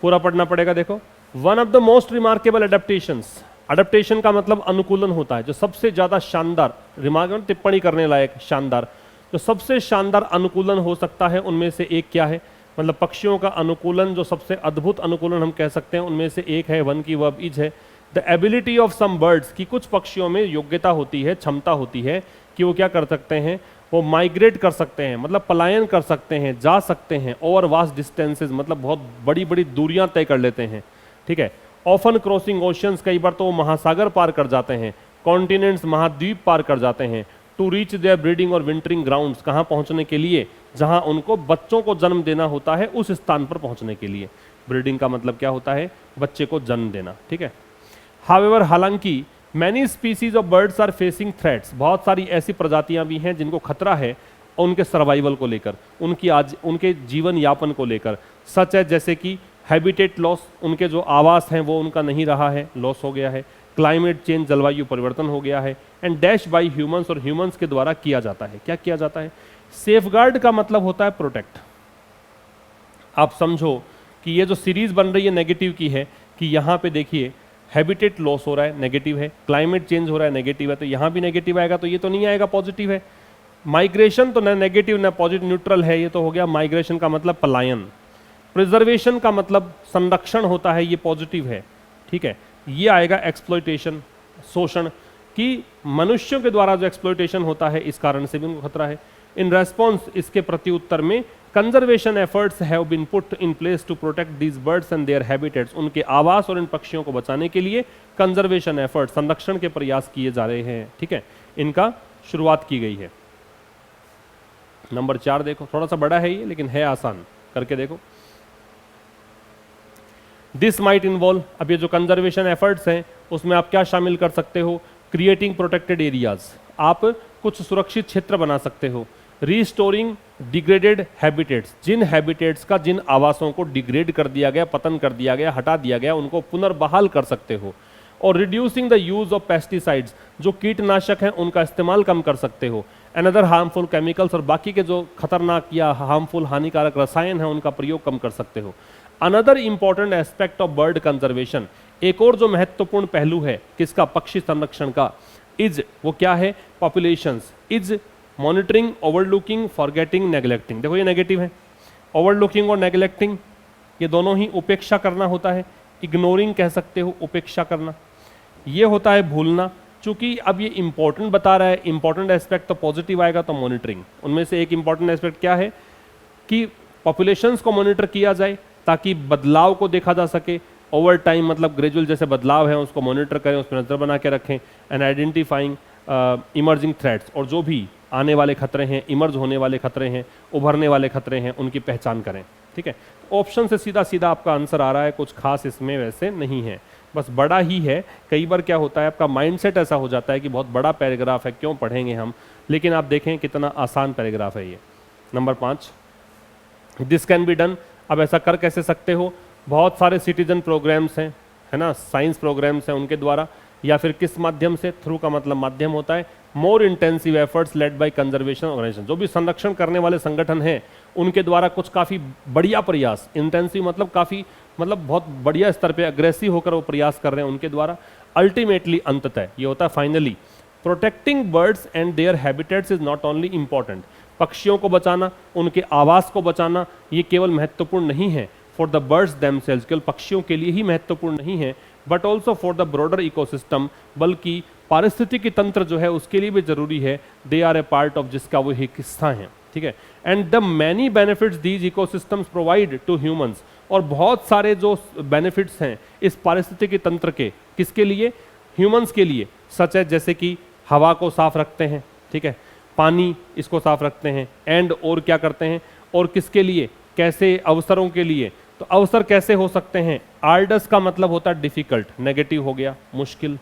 पूरा पढ़ना पड़ेगा। देखो, one of the most remarkable adaptations, adaptation का मतलब अनुकूलन होता है, जो सबसे ज्यादा शानदार, रिमार्केबल टिप्पणी करने लायक, शानदार, जो सबसे शानदार अनुकूलन हो सकता है उनमें से एक क्या है, मतलब पक्षियों का अनुकूलन, जो सबसे अद्भुत अनुकूलन हम कह सकते हैं उनमें से एक है, वन की वर्ब इज है। The ability of some birds, की कुछ पक्षियों में योग्यता होती है, क्षमता होती है कि वो क्या कर सकते हैं, वो माइग्रेट कर सकते हैं, मतलब पलायन कर सकते हैं, जा सकते हैं, ओवर वास्ट डिस्टेंसेज, मतलब बहुत बड़ी बड़ी दूरियां तय कर लेते हैं, ठीक है। ऑफन क्रॉसिंग ओशंस, कई बार तो वो महासागर पार कर जाते हैं, कॉन्टिनेंट्स, महाद्वीप पार कर जाते हैं। टू रीच देयर ब्रीडिंग और विंटरिंग ग्राउंड्स, कहाँ पहुंचने के लिए, जहां उनको बच्चों को जन्म देना होता है, उस स्थान पर पहुंचने के लिए। ब्रीडिंग का मतलब क्या होता है, बच्चे को जन्म देना, ठीक है। हाउएवर, हालांकि, many species of birds are facing threats, बहुत सारी ऐसी प्रजातियां भी हैं जिनको खतरा है उनके सर्वाइवल को लेकर, उनके जीवन यापन को लेकर। सच है, जैसे कि हैबिटेट लॉस, उनके जो आवास हैं वो उनका नहीं रहा है, लॉस हो गया है। क्लाइमेट चेंज, जलवायु परिवर्तन हो गया है। एंड डैश बाई ह्यूमंस, और ह्यूमंस के द्वारा किया जाता है। क्या किया जाता है, सेफगार्ड का मतलब होता है प्रोटेक्ट। आप समझो कि ये जो सीरीज बन रही है नेगेटिव की है, कि यहाँ पे देखिए हैबिटेट लॉस हो रहा है, नेगेटिव है, क्लाइमेट चेंज हो रहा है, नेगेटिव है, तो यहाँ भी नेगेटिव आएगा, तो ये तो नहीं आएगा, पॉजिटिव है। माइग्रेशन तो न नेगेटिव न पॉजिटिव, न्यूट्रल है, ये तो हो गया। माइग्रेशन का मतलब पलायन। प्रिजर्वेशन का मतलब संरक्षण होता है, ये पॉजिटिव है, ठीक है। ये आएगा एक्सप्लॉयटेशन, शोषण, कि मनुष्यों के द्वारा जो एक्सप्लॉयटेशन होता है इस कारण से भी उनको खतरा है। इन रेस्पॉन्स, इसके प्रति उत्तर में, conservation efforts have been put in place to protect these birds and their habitats, उनके आवास और इन पक्षियों को बचाने के लिए कंजर्वेशन एफर्ट, संरक्षण के प्रयास किए जा रहे हैं, ठीक है, इनका शुरुआत की गई है। नंबर 4 देखो, थोड़ा सा बड़ा है ये लेकिन है आसान, करके देखो। दिस माइट इन्वॉल्व, अब ये जो कंजर्वेशन एफर्ट्स हैं उसमें आप क्या शामिल कर सकते हो, क्रिएटिंग प्रोटेक्टेड एरियाज, आप कुछ सुरक्षित क्षेत्र बना सकते हो। रीस्टोरिंग डिग्रेडेड हैबिटेट्स, जिन हैबिटेट्स का, जिन आवासों को डिग्रेड कर दिया गया, पतन कर दिया गया, हटा दिया गया, उनको पुनर्बहाल कर सकते हो। और reducing the use of pesticides, जो कीटनाशक हैं उनका इस्तेमाल कम कर सकते हो। अनदर हार्मफुल केमिकल्स, और बाकी के जो खतरनाक या हार्मफुल हानिकारक रसायन हैं उनका प्रयोग कम कर सकते हो। Another important aspect of bird conservation, एक और जो महत्वपूर्ण पहलू है किसका, पक्षी संरक्षण का, इज, वो क्या है, populations, is monitoring, overlooking, forgetting, neglecting. देखो ये नेगेटिव है, ओवरलुकिंग और नेग्लेक्टिंग ये दोनों ही उपेक्षा करना होता है। इग्नोरिंग कह सकते हो, उपेक्षा करना, ये होता है भूलना। चूंकि अब ये इंपॉर्टेंट बता रहा है, इंपॉर्टेंट एस्पेक्ट तो पॉजिटिव आएगा, तो मॉनिटरिंग, उनमें से एक इंपॉर्टेंट एस्पेक्ट क्या है कि पॉपुलेशंस को मॉनिटर किया जाए ताकि बदलाव को देखा जा सके। ओवर टाइम मतलब ग्रेजुअल जैसे बदलाव है उसको मॉनिटर करें, उस पर नजर बना के रखें। एंड आइडेंटिफाइंग इमर्जिंग थ्रेट्स, और जो भी आने वाले खतरे हैं, इमर्ज होने वाले खतरे हैं, उभरने वाले खतरे हैं, उनकी पहचान करें। ठीक है, ऑप्शन से सीधा सीधा आपका आंसर आ रहा है, कुछ खास इसमें वैसे नहीं है, बस बड़ा ही है। कई बार क्या होता है, आपका माइंडसेट ऐसा हो जाता है कि बहुत बड़ा पैराग्राफ है, क्यों पढ़ेंगे हम, लेकिन आप देखें कितना आसान पैराग्राफ है ये। Number 5, this can be done, अब ऐसा कर कैसे सकते हो, बहुत सारे सिटीजन प्रोग्राम्स हैं, है ना, साइंस प्रोग्राम्स हैं, उनके द्वारा, या फिर किस माध्यम से, थ्रू का मतलब माध्यम होता है। More intensive efforts led by conservation organisation, जो भी संरक्षण करने वाले संगठन हैं उनके द्वारा कुछ काफ़ी बढ़िया प्रयास, इंटेंसिव मतलब काफ़ी, मतलब बहुत बढ़िया स्तर पे अग्रेसिव होकर वो प्रयास कर रहे हैं उनके द्वारा। अल्टीमेटली, अंततः ये होता है finally, protecting birds and their habitats is not only important, पक्षियों को बचाना, उनके आवास को बचाना, ये केवल महत्वपूर्ण नहीं है फॉर द बर्ड्स देमसेल्व्स, केवल पक्षियों के लिए ही महत्वपूर्ण नहीं है, but also for the broader ecosystem, बल्कि पारिस्थितिकी तंत्र जो है उसके लिए भी जरूरी है। They are a part of, जिसका वो एक हिस्सा है। ठीक है, and the many benefits these ecosystems provide to humans, और बहुत सारे जो बेनिफिट्स हैं इस पारिस्थितिकी तंत्र के, किसके लिए, ह्यूमंस के लिए, सच है जैसे कि हवा को साफ रखते हैं, ठीक है, पानी इसको साफ रखते हैं, एंड और क्या करते हैं, और किसके लिए, कैसे, अवसरों के लिए। तो अवसर कैसे हो सकते हैं, आर्डस का मतलब होता है डिफिकल्ट, नेगेटिव हो गया, मुश्किल।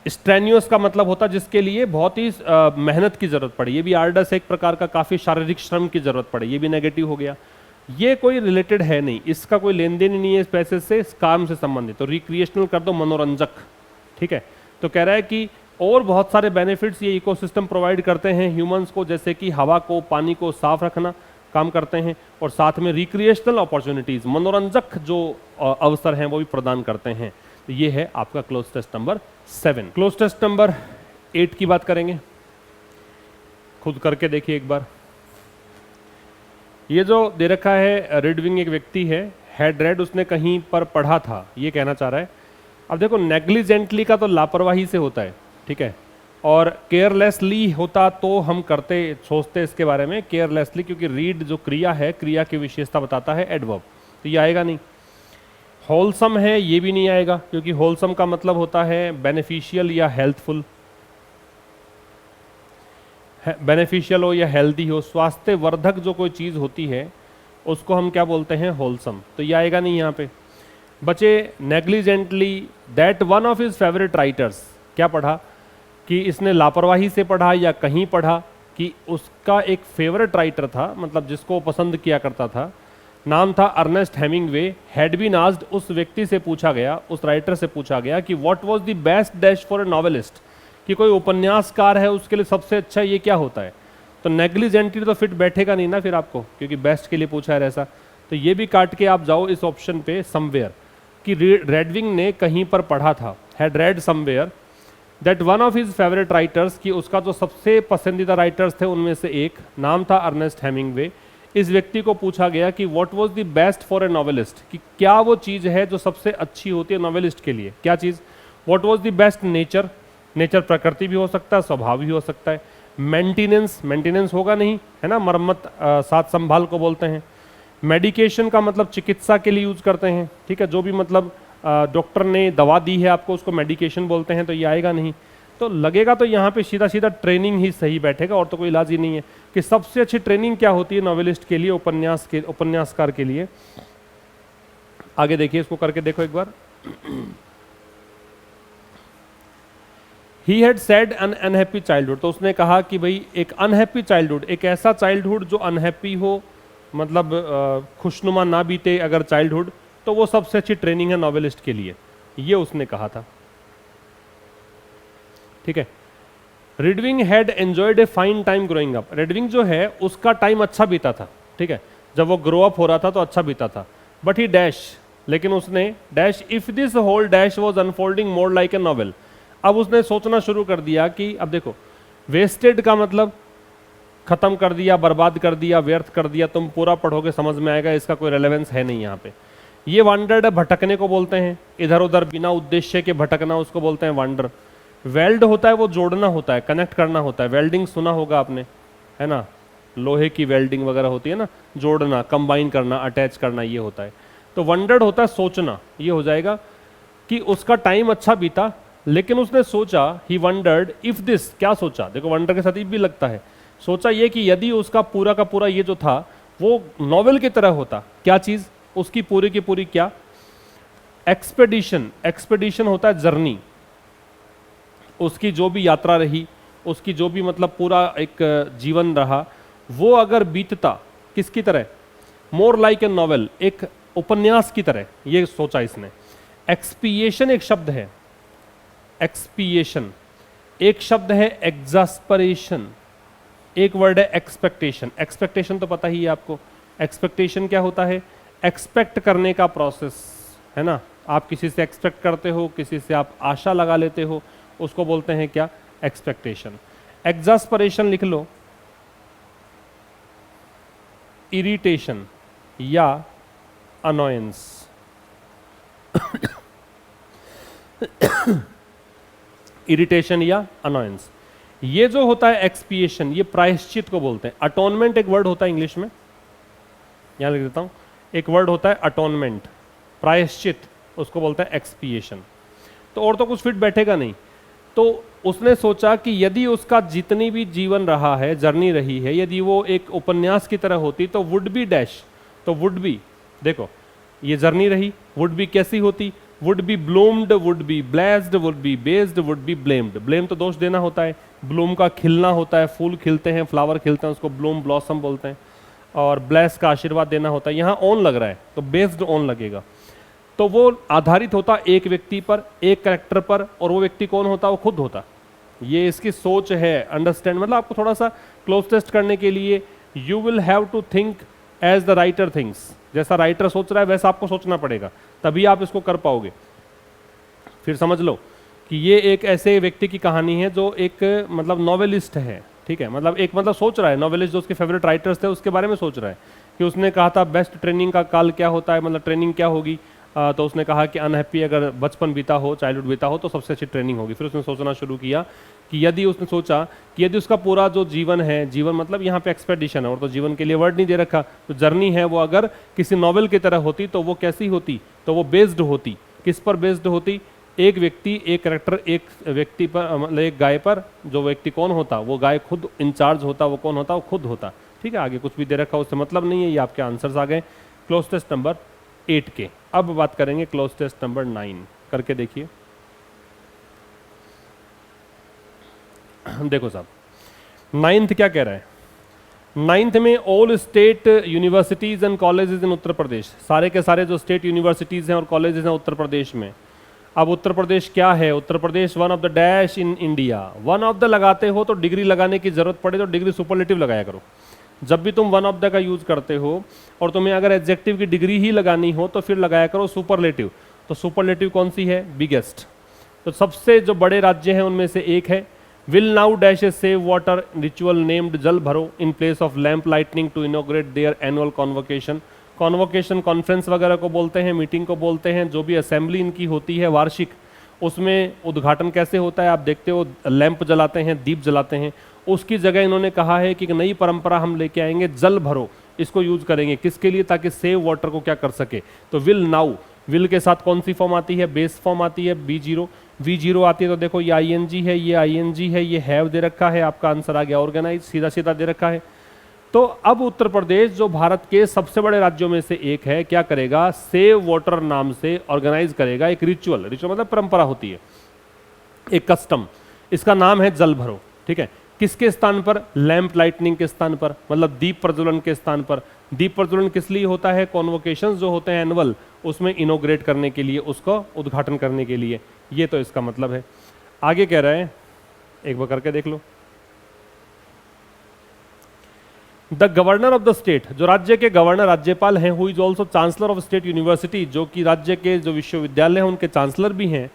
स्ट्रेन्यूअस का मतलब होता है जिसके लिए बहुत ही मेहनत की जरूरत पड़े, ये भी आर्डस एक प्रकार का काफी शारीरिक श्रम की जरूरत पड़े, ये भी नेगेटिव हो गया। ये कोई रिलेटेड है नहीं, इसका कोई लेन देन ही नहीं है इस पैसे से, इस काम से संबंधित, तो रिक्रिएशनल कर दो, मनोरंजक। ठीक है, तो कह रहा है कि और बहुत सारे बेनिफिट्स ये इकोसिस्टम प्रोवाइड करते हैं ह्यूमंस को, जैसे कि हवा को, पानी को साफ रखना काम करते हैं, और साथ में रिक्रिएशनल अपॉर्चुनिटीज, मनोरंजक जो अवसर हैं वो भी प्रदान करते हैं। तो ये है आपका cloze test number 7। Cloze test number 8 की बात करेंगे, खुद करके देखिए एक बार। ये जो दे रखा है, रेडविंग एक व्यक्ति है, हैड रेड, उसने कहीं पर पढ़ा था, ये कहना चाह रहा है। अब देखो नेग्लिजेंटली का तो लापरवाही से होता है, ठीक है, और केयरलेसली होता तो हम करते, सोचते इसके बारे में, केयरलेसली, क्योंकि रीड जो क्रिया है, क्रिया की विशेषता बताता है एडवर्ब, तो ये आएगा नहीं। होलसम है, ये भी नहीं आएगा, क्योंकि होलसम का मतलब होता है बेनिफिशियल या हेल्थफुल, बेनिफिशियल हो या हेल्दी हो, स्वास्थ्य वर्धक जो कोई चीज़ होती है उसको हम क्या बोलते हैं, होलसम, तो ये आएगा नहीं यहाँ पे। बचे negligently, that one of his favourite writers, क्या पढ़ा कि इसने लापरवाही से पढ़ा या कहीं पढ़ा कि उसका एक फेवरेट राइटर था, मतलब जिसको पसंद किया करता था, नाम था Ernest Hemingway, had been asked, उस व्यक्ति से पूछा गया, उस राइटर से पूछा गया कि what was the best dash for a novelist, कि कोई उपन्यासकार है उसके लिए सबसे अच्छा ये क्या होता है। तो नेग्लिजेंटली तो फिट बैठेगा नहीं ना फिर आपको, क्योंकि बेस्ट के लिए पूछा है ऐसा, तो ये भी काट के आप जाओ इस ऑप्शन पे, समवेयर, कि रेडविंग ने कहीं पर पढ़ा था, had read somewhere, that one of his favourite writers, कि उसका जो सबसे पसंदीदा राइटर्स थे उनमें से एक नाम था अर्नेस्ट हेमिंगवे। इस व्यक्ति को पूछा गया कि what was the best for a novelist, कि क्या वो चीज़ है जो सबसे अच्छी होती है नॉवेलिस्ट के लिए, क्या चीज़। What was the best nature, nature प्रकृति भी हो सकता है, स्वभाव भी हो सकता है। मेंटेनेंस, मेंटेनेंस होगा नहीं, है ना, मरम्मत, साथ संभाल को बोलते हैं। मेडिकेशन का मतलब चिकित्सा के लिए यूज करते हैं, ठीक है, जो भी मतलब डॉक्टर ने दवा दी है आपको उसको मेडिकेशन बोलते हैं, तो ये आएगा नहीं। तो लगेगा तो यहाँ पे सीधा सीधा ट्रेनिंग ही सही बैठेगा, और तो कोई इलाज ही नहीं है कि सबसे अच्छी ट्रेनिंग क्या होती है नॉवेलिस्ट के लिए, उपन्यासकार के लिए। आगे देखिए, इसको करके देखो एक बार। He had said an unhappy childhood, तो उसने कहा कि भाई एक अनहैप्पी चाइल्डहुड, एक ऐसा चाइल्डहुड जो अनहैप्पी हो, मतलब खुशनुमा ना बीते अगर चाइल्डहुड, तो वो सबसे अच्छी ट्रेनिंग है नॉवेलिस्ट के लिए, ये उसने कहा था। ठीक है। Redwing had enjoyed a fine time growing up, Redwing जो है उसका टाइम अच्छा बीता था, ठीक है, जब वो ग्रो अप हो रहा था तो अच्छा बीता था। बट ही डैश, लेकिन उसने dash if this whole dash was unfolding more like a novel, अब उसने सोचना शुरू कर दिया कि अब देखो, वेस्टेड का मतलब खत्म कर दिया, बर्बाद कर दिया, व्यर्थ कर दिया, तुम पूरा पढ़ोगे समझ में आएगा, इसका कोई रेलेवेंस है नहीं यहाँ पे। ये वांडर्ड भटकने को बोलते हैं, इधर उधर बिना उद्देश्य के भटकना उसको बोलते हैं वांडर। वेल्ड होता है वो जोड़ना होता है, कनेक्ट करना होता है, वेल्डिंग सुना होगा आपने, है ना, लोहे की वेल्डिंग वगैरह होती है ना, जोड़ना, कंबाइन करना, अटैच करना, ये होता है। तो वंडर्ड होता है सोचना, ये हो जाएगा कि उसका टाइम अच्छा बीता, लेकिन उसने सोचा, ही वंडर्ड इफ दिस, क्या सोचा, देखो वंडर के साथ इफ भी लगता है, सोचा ये कि यदि उसका पूरा का पूरा ये जो था वो नॉवेल की तरह होता, क्या चीज, उसकी पूरी की पूरी क्या, एक्सपेडिशन, एक्सपेडिशन होता है जर्नी, उसकी जो भी यात्रा रही, उसकी जो भी मतलब पूरा एक जीवन रहा, वो अगर बीतता किसकी तरह, मोर लाइक ए नॉवेल, एक उपन्यास की तरह, ये सोचा इसने। एक्सपिएशन एक शब्द है, एक्सपिएशन एक शब्द है, एग्जास्परेशन एक वर्ड है, एक्सपेक्टेशन, एक्सपेक्टेशन तो पता ही है आपको, एक्सपेक्टेशन क्या होता है, एक्सपेक्ट करने का प्रोसेस, है ना, आप किसी से एक्सपेक्ट करते हो, किसी से आप आशा लगा लेते हो, उसको बोलते हैं क्या, एक्सपेक्टेशन। एग्जास्परेशन लिख लो, इरिटेशन या अनोयंस। इरिटेशन या अनोयंस, ये जो होता है एक्सपिएशन, ये प्रायश्चित को बोलते हैं। अटोनमेंट एक वर्ड होता है इंग्लिश में, यहां लिख देता हूं, एक वर्ड होता है अटोनमेंट, प्रायश्चित, उसको बोलते हैं एक्सपिएशन। तो और तो कुछ फिट बैठेगा नहीं। तो उसने सोचा कि यदि उसका जितनी भी जीवन रहा है, जर्नी रही है, यदि वो एक उपन्यास की तरह होती तो वुड बी डैश, तो वुड बी, देखो ये जर्नी रही, वुड बी कैसी होती, would be bloomed, would be blessed, would be based, would be blamed. Blame तो दोष देना होता है, ब्लूम का खिलना होता है, फूल खिलते हैं, फ्लावर खिलते हैं, उसको ब्लूम ब्लॉसम बोलते हैं, और ब्लेस का आशीर्वाद देना होता है। यहाँ ऑन लग रहा है तो बेस्ड ऑन लगेगा, तो वो आधारित होता एक व्यक्ति पर, एक करेक्टर पर, और वो व्यक्ति कौन होता, वो खुद होता। ये इसकी सोच है, अंडरस्टैंड, मतलब आपको थोड़ा सा क्लोज टेस्ट करने के लिए you will have to think as the writer thinks, जैसा राइटर सोच रहा है वैसा आपको सोचना पड़ेगा, तभी आप इसको कर पाओगे। फिर समझ लो कि ये एक ऐसे व्यक्ति की कहानी है जो एक मतलब नॉवेलिस्ट है, ठीक है, मतलब एक मतलब सोच रहा है, नॉवेलिस्ट जो उसके फेवरेट राइटर्स थे उसके बारे में सोच रहा है कि उसने कहा था बेस्ट ट्रेनिंग का काल क्या होता है, मतलब ट्रेनिंग क्या होगी, तो उसने कहा कि अनहैप्पी अगर बचपन बीता हो, चाइल्डहुड बीता हो, तो सबसे अच्छी ट्रेनिंग होगी। फिर उसने सोचना शुरू किया कि यदि उसने सोचा कि यदि उसका पूरा जो जीवन है, जीवन मतलब यहाँ पे एक्सपेडिशन है, और तो जीवन के लिए वर्ड नहीं दे रखा, तो जर्नी है वो अगर किसी नॉवेल की तरह होती तो वो कैसी होती, तो वो बेस्ड होती, किस पर बेस्ड होती, एक व्यक्ति, एक करेक्टर, एक व्यक्ति पर, मतलब एक गाय पर। जो व्यक्ति कौन होता, वो गाय खुद इंचार्ज होता, वो कौन होता, वो खुद होता। ठीक है, आगे कुछ भी दे रखा उससे मतलब नहीं है, ये आपके आंसर्स आ गए क्लोज टेस्ट नंबर 8 के। अब बात करेंगे क्लोज टेस्ट नंबर 9, करके देखिए। देखो साहब, 9th क्या कह रहा है, 9th में all state universities and colleges in Uttar Pradesh, सारे के सारे जो स्टेट यूनिवर्सिटीज हैं और कॉलेजेस हैं उत्तर प्रदेश में। अब उत्तर प्रदेश क्या है, Uttar Pradesh one of the dash in India. One of the लगाते हो तो डिग्री लगाने की जरूरत पड़े तो डिग्री सुपरलेटिव लगाया करो। जब भी तुम वन ऑफ द का यूज करते हो और तुम्हें अगर एडजेक्टिव की डिग्री ही लगानी हो तो फिर लगाया करो सुपरलेटिव। तो सुपरलेटिव कौन सी है, बिगेस्ट। तो सबसे जो बड़े राज्य हैं उनमें से एक है। Will now dash a save water ritual named Jal Bharo in place of lamp lightning to inaugurate their annual convocation. Convocation conference वगैरह को बोलते हैं, मीटिंग को बोलते हैं, जो भी असेंबली इनकी होती है वार्षिक, उसमें उद्घाटन कैसे होता है आप देखते हो, लैंप जलाते हैं, दीप जलाते हैं। उसकी जगह इन्होंने कहा है कि एक नई परंपरा हम लेके आएंगे, जल भरो, इसको यूज करेंगे किसके लिए, ताकि सेव वाटर को क्या कर सके। तो विल नाउ, विल के साथ कौन सी फॉर्म आती है, बेस फॉर्म आती है, B0, V0 आती है। तो देखो ये ING है, ये ING है, ये हैव दे रखा है, आपका आंसर आ गया ऑर्गेनाइज, सीधा सीधा दे रखा है। तो अब उत्तर प्रदेश जो भारत के सबसे बड़े राज्यों में से एक है, क्या करेगा, सेव वाटर नाम से ऑर्गेनाइज करेगा एक रिचुअल। रिचुअल मतलब परंपरा होती है, एक कस्टम, इसका नाम है जल भरो, ठीक है। किसके स्थान पर? लैंप लाइटनिंग के स्थान पर, मतलब दीप प्रज्वलन के स्थान पर। दीप प्रज्वलन किस लिए होता है? कॉन्वोकेशंस जो होते हैं एनुअल, उसमें इनोग्रेट करने के लिए, उसको उद्घाटन करने के लिए। ये तो इसका मतलब है। आगे कह रहे हैं, एक बार करके देख लो। The governor of the state, जो राज्य के गवर्नर राज्यपाल हैं, who is also chancellor of state university, जो कि राज्य के जो विश्वविद्यालय हैं उनके चांसलर भी हैं,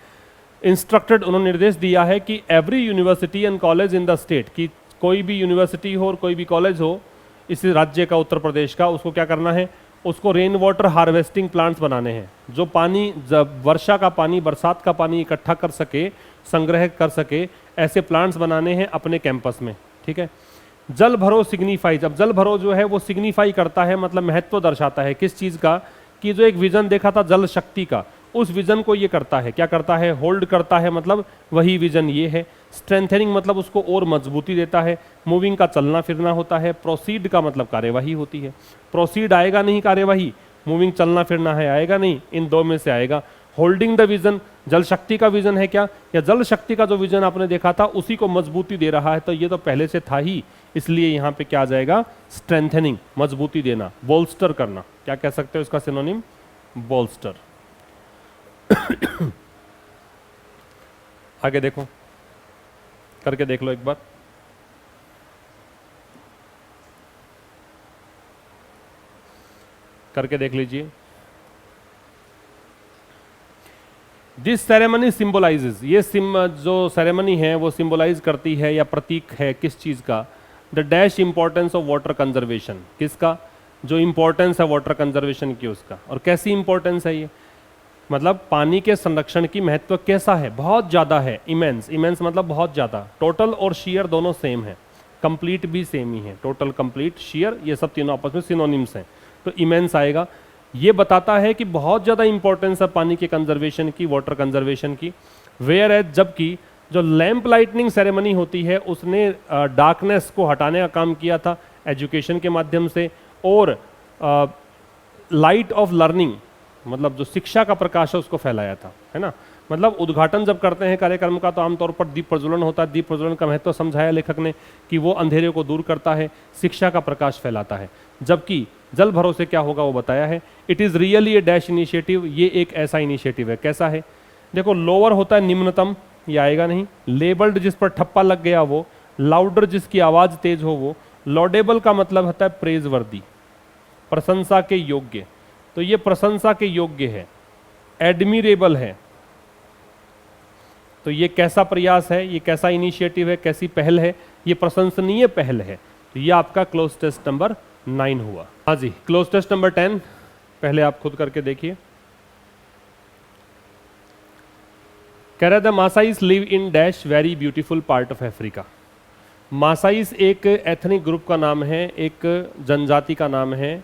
इंस्ट्रक्टेड, उन्होंने निर्देश दिया है कि every university and college in the state, की कोई भी यूनिवर्सिटी हो और कोई भी कॉलेज हो इस राज्य का, उत्तर प्रदेश का, उसको क्या करना है? उसको रेन वाटर हार्वेस्टिंग प्लांट्स बनाने हैं, जो पानी, जब वर्षा का पानी, बरसात का पानी इकट्ठा कर सके, संग्रह कर सके, ऐसे प्लांट्स बनाने हैं अपने कैंपस में, ठीक है। जल भरो सिग्निफाइज, अब जल भरो जो है वो सिग्निफाई करता है, मतलब महत्व दर्शाता है किस चीज़ का? कि जो एक विजन देखा था जल शक्ति का, उस विजन को ये करता है, क्या करता है? होल्ड करता है, मतलब वही विजन ये है। स्ट्रेंथनिंग मतलब उसको और मजबूती देता है। मूविंग का चलना फिरना होता है। प्रोसीड का मतलब कार्यवाही होती है। प्रोसीड आएगा नहीं कार्यवाही, मूविंग चलना फिरना है आएगा नहीं, इन दो में से आएगा। होल्डिंग द विजन, जल शक्ति का विजन है क्या? या जल शक्ति का जो विजन आपने देखा था उसी को मजबूती दे रहा है, तो ये तो पहले से था ही, इसलिए यहाँ पे क्या आ जाएगा? स्ट्रेंथनिंग, मजबूती देना, बोल्स्टर करना। क्या कह सकते हो इसका सिनोनिम? बोल्स्टर। आगे देखो, करके देख लो एक बार। करके देख लीजिए। दिस सेरेमनी सिंबलाइजेज, ये जो सेरेमनी है वो सिंबलाइज करती है या प्रतीक है किस चीज का? The dash importance of water conservation, किसका? जो इंपॉर्टेंस है वाटर कंजर्वेशन की उसका। और कैसी इंपॉर्टेंस है ये? मतलब पानी के संरक्षण की महत्व कैसा है? बहुत ज़्यादा है, इमेंस। इमेंस मतलब बहुत ज़्यादा। टोटल और शेयर दोनों सेम है, कंप्लीट भी सेम ही है। टोटल, कंप्लीट, शेयर, ये सब तीनों आपस में सिनोनिम्स हैं, तो इमेंस आएगा। ये बताता है कि बहुत ज़्यादा इंपॉर्टेंस है पानी के कंजर्वेशन की, वाटर कंजर्वेशन की। वेयर एज, जबकि जो लैंप लाइटनिंग सेरेमनी होती है उसने डार्कनेस को हटाने का काम किया था एजुकेशन के माध्यम से, और लाइट ऑफ लर्निंग, मतलब जो शिक्षा का प्रकाश है उसको फैलाया था, है ना। मतलब उद्घाटन जब करते हैं कार्यक्रम का तो आमतौर पर दीप प्रज्वलन होता है। दीप प्रज्वलन का महत्व समझाया लेखक ने कि वो अंधेरे को दूर करता है, शिक्षा का प्रकाश फैलाता है। जबकि जल भरो से क्या होगा वो बताया है। It is really a dash initiative, ये एक ऐसा इनिशिएटिव है। कैसा है? देखो, लोअर होता है निम्नतम, ये आएगा नहीं। लेबल्ड, जिस पर ठप्पा लग गया वो। लाउडर, जिसकी आवाज़ तेज हो वो। लॉडेबल का मतलब होता है प्रेज वर्दी, प्रशंसा के योग्य, तो ये प्रशंसा के योग्य है। एडमिरेबल है, तो ये कैसा प्रयास है, ये कैसा इनिशिएटिव है, कैसी पहल है? ये प्रशंसनीय पहल है। तो ये आपका क्लोज टेस्ट नंबर 9 हुआ। हाँ जी, क्लोज टेस्ट नंबर 10 पहले आप खुद करके देखिए। कह रहा था Maasais live in dash very beautiful part of Africa. Maasais एक एथनिक ग्रुप का नाम है, एक जनजाति का नाम है,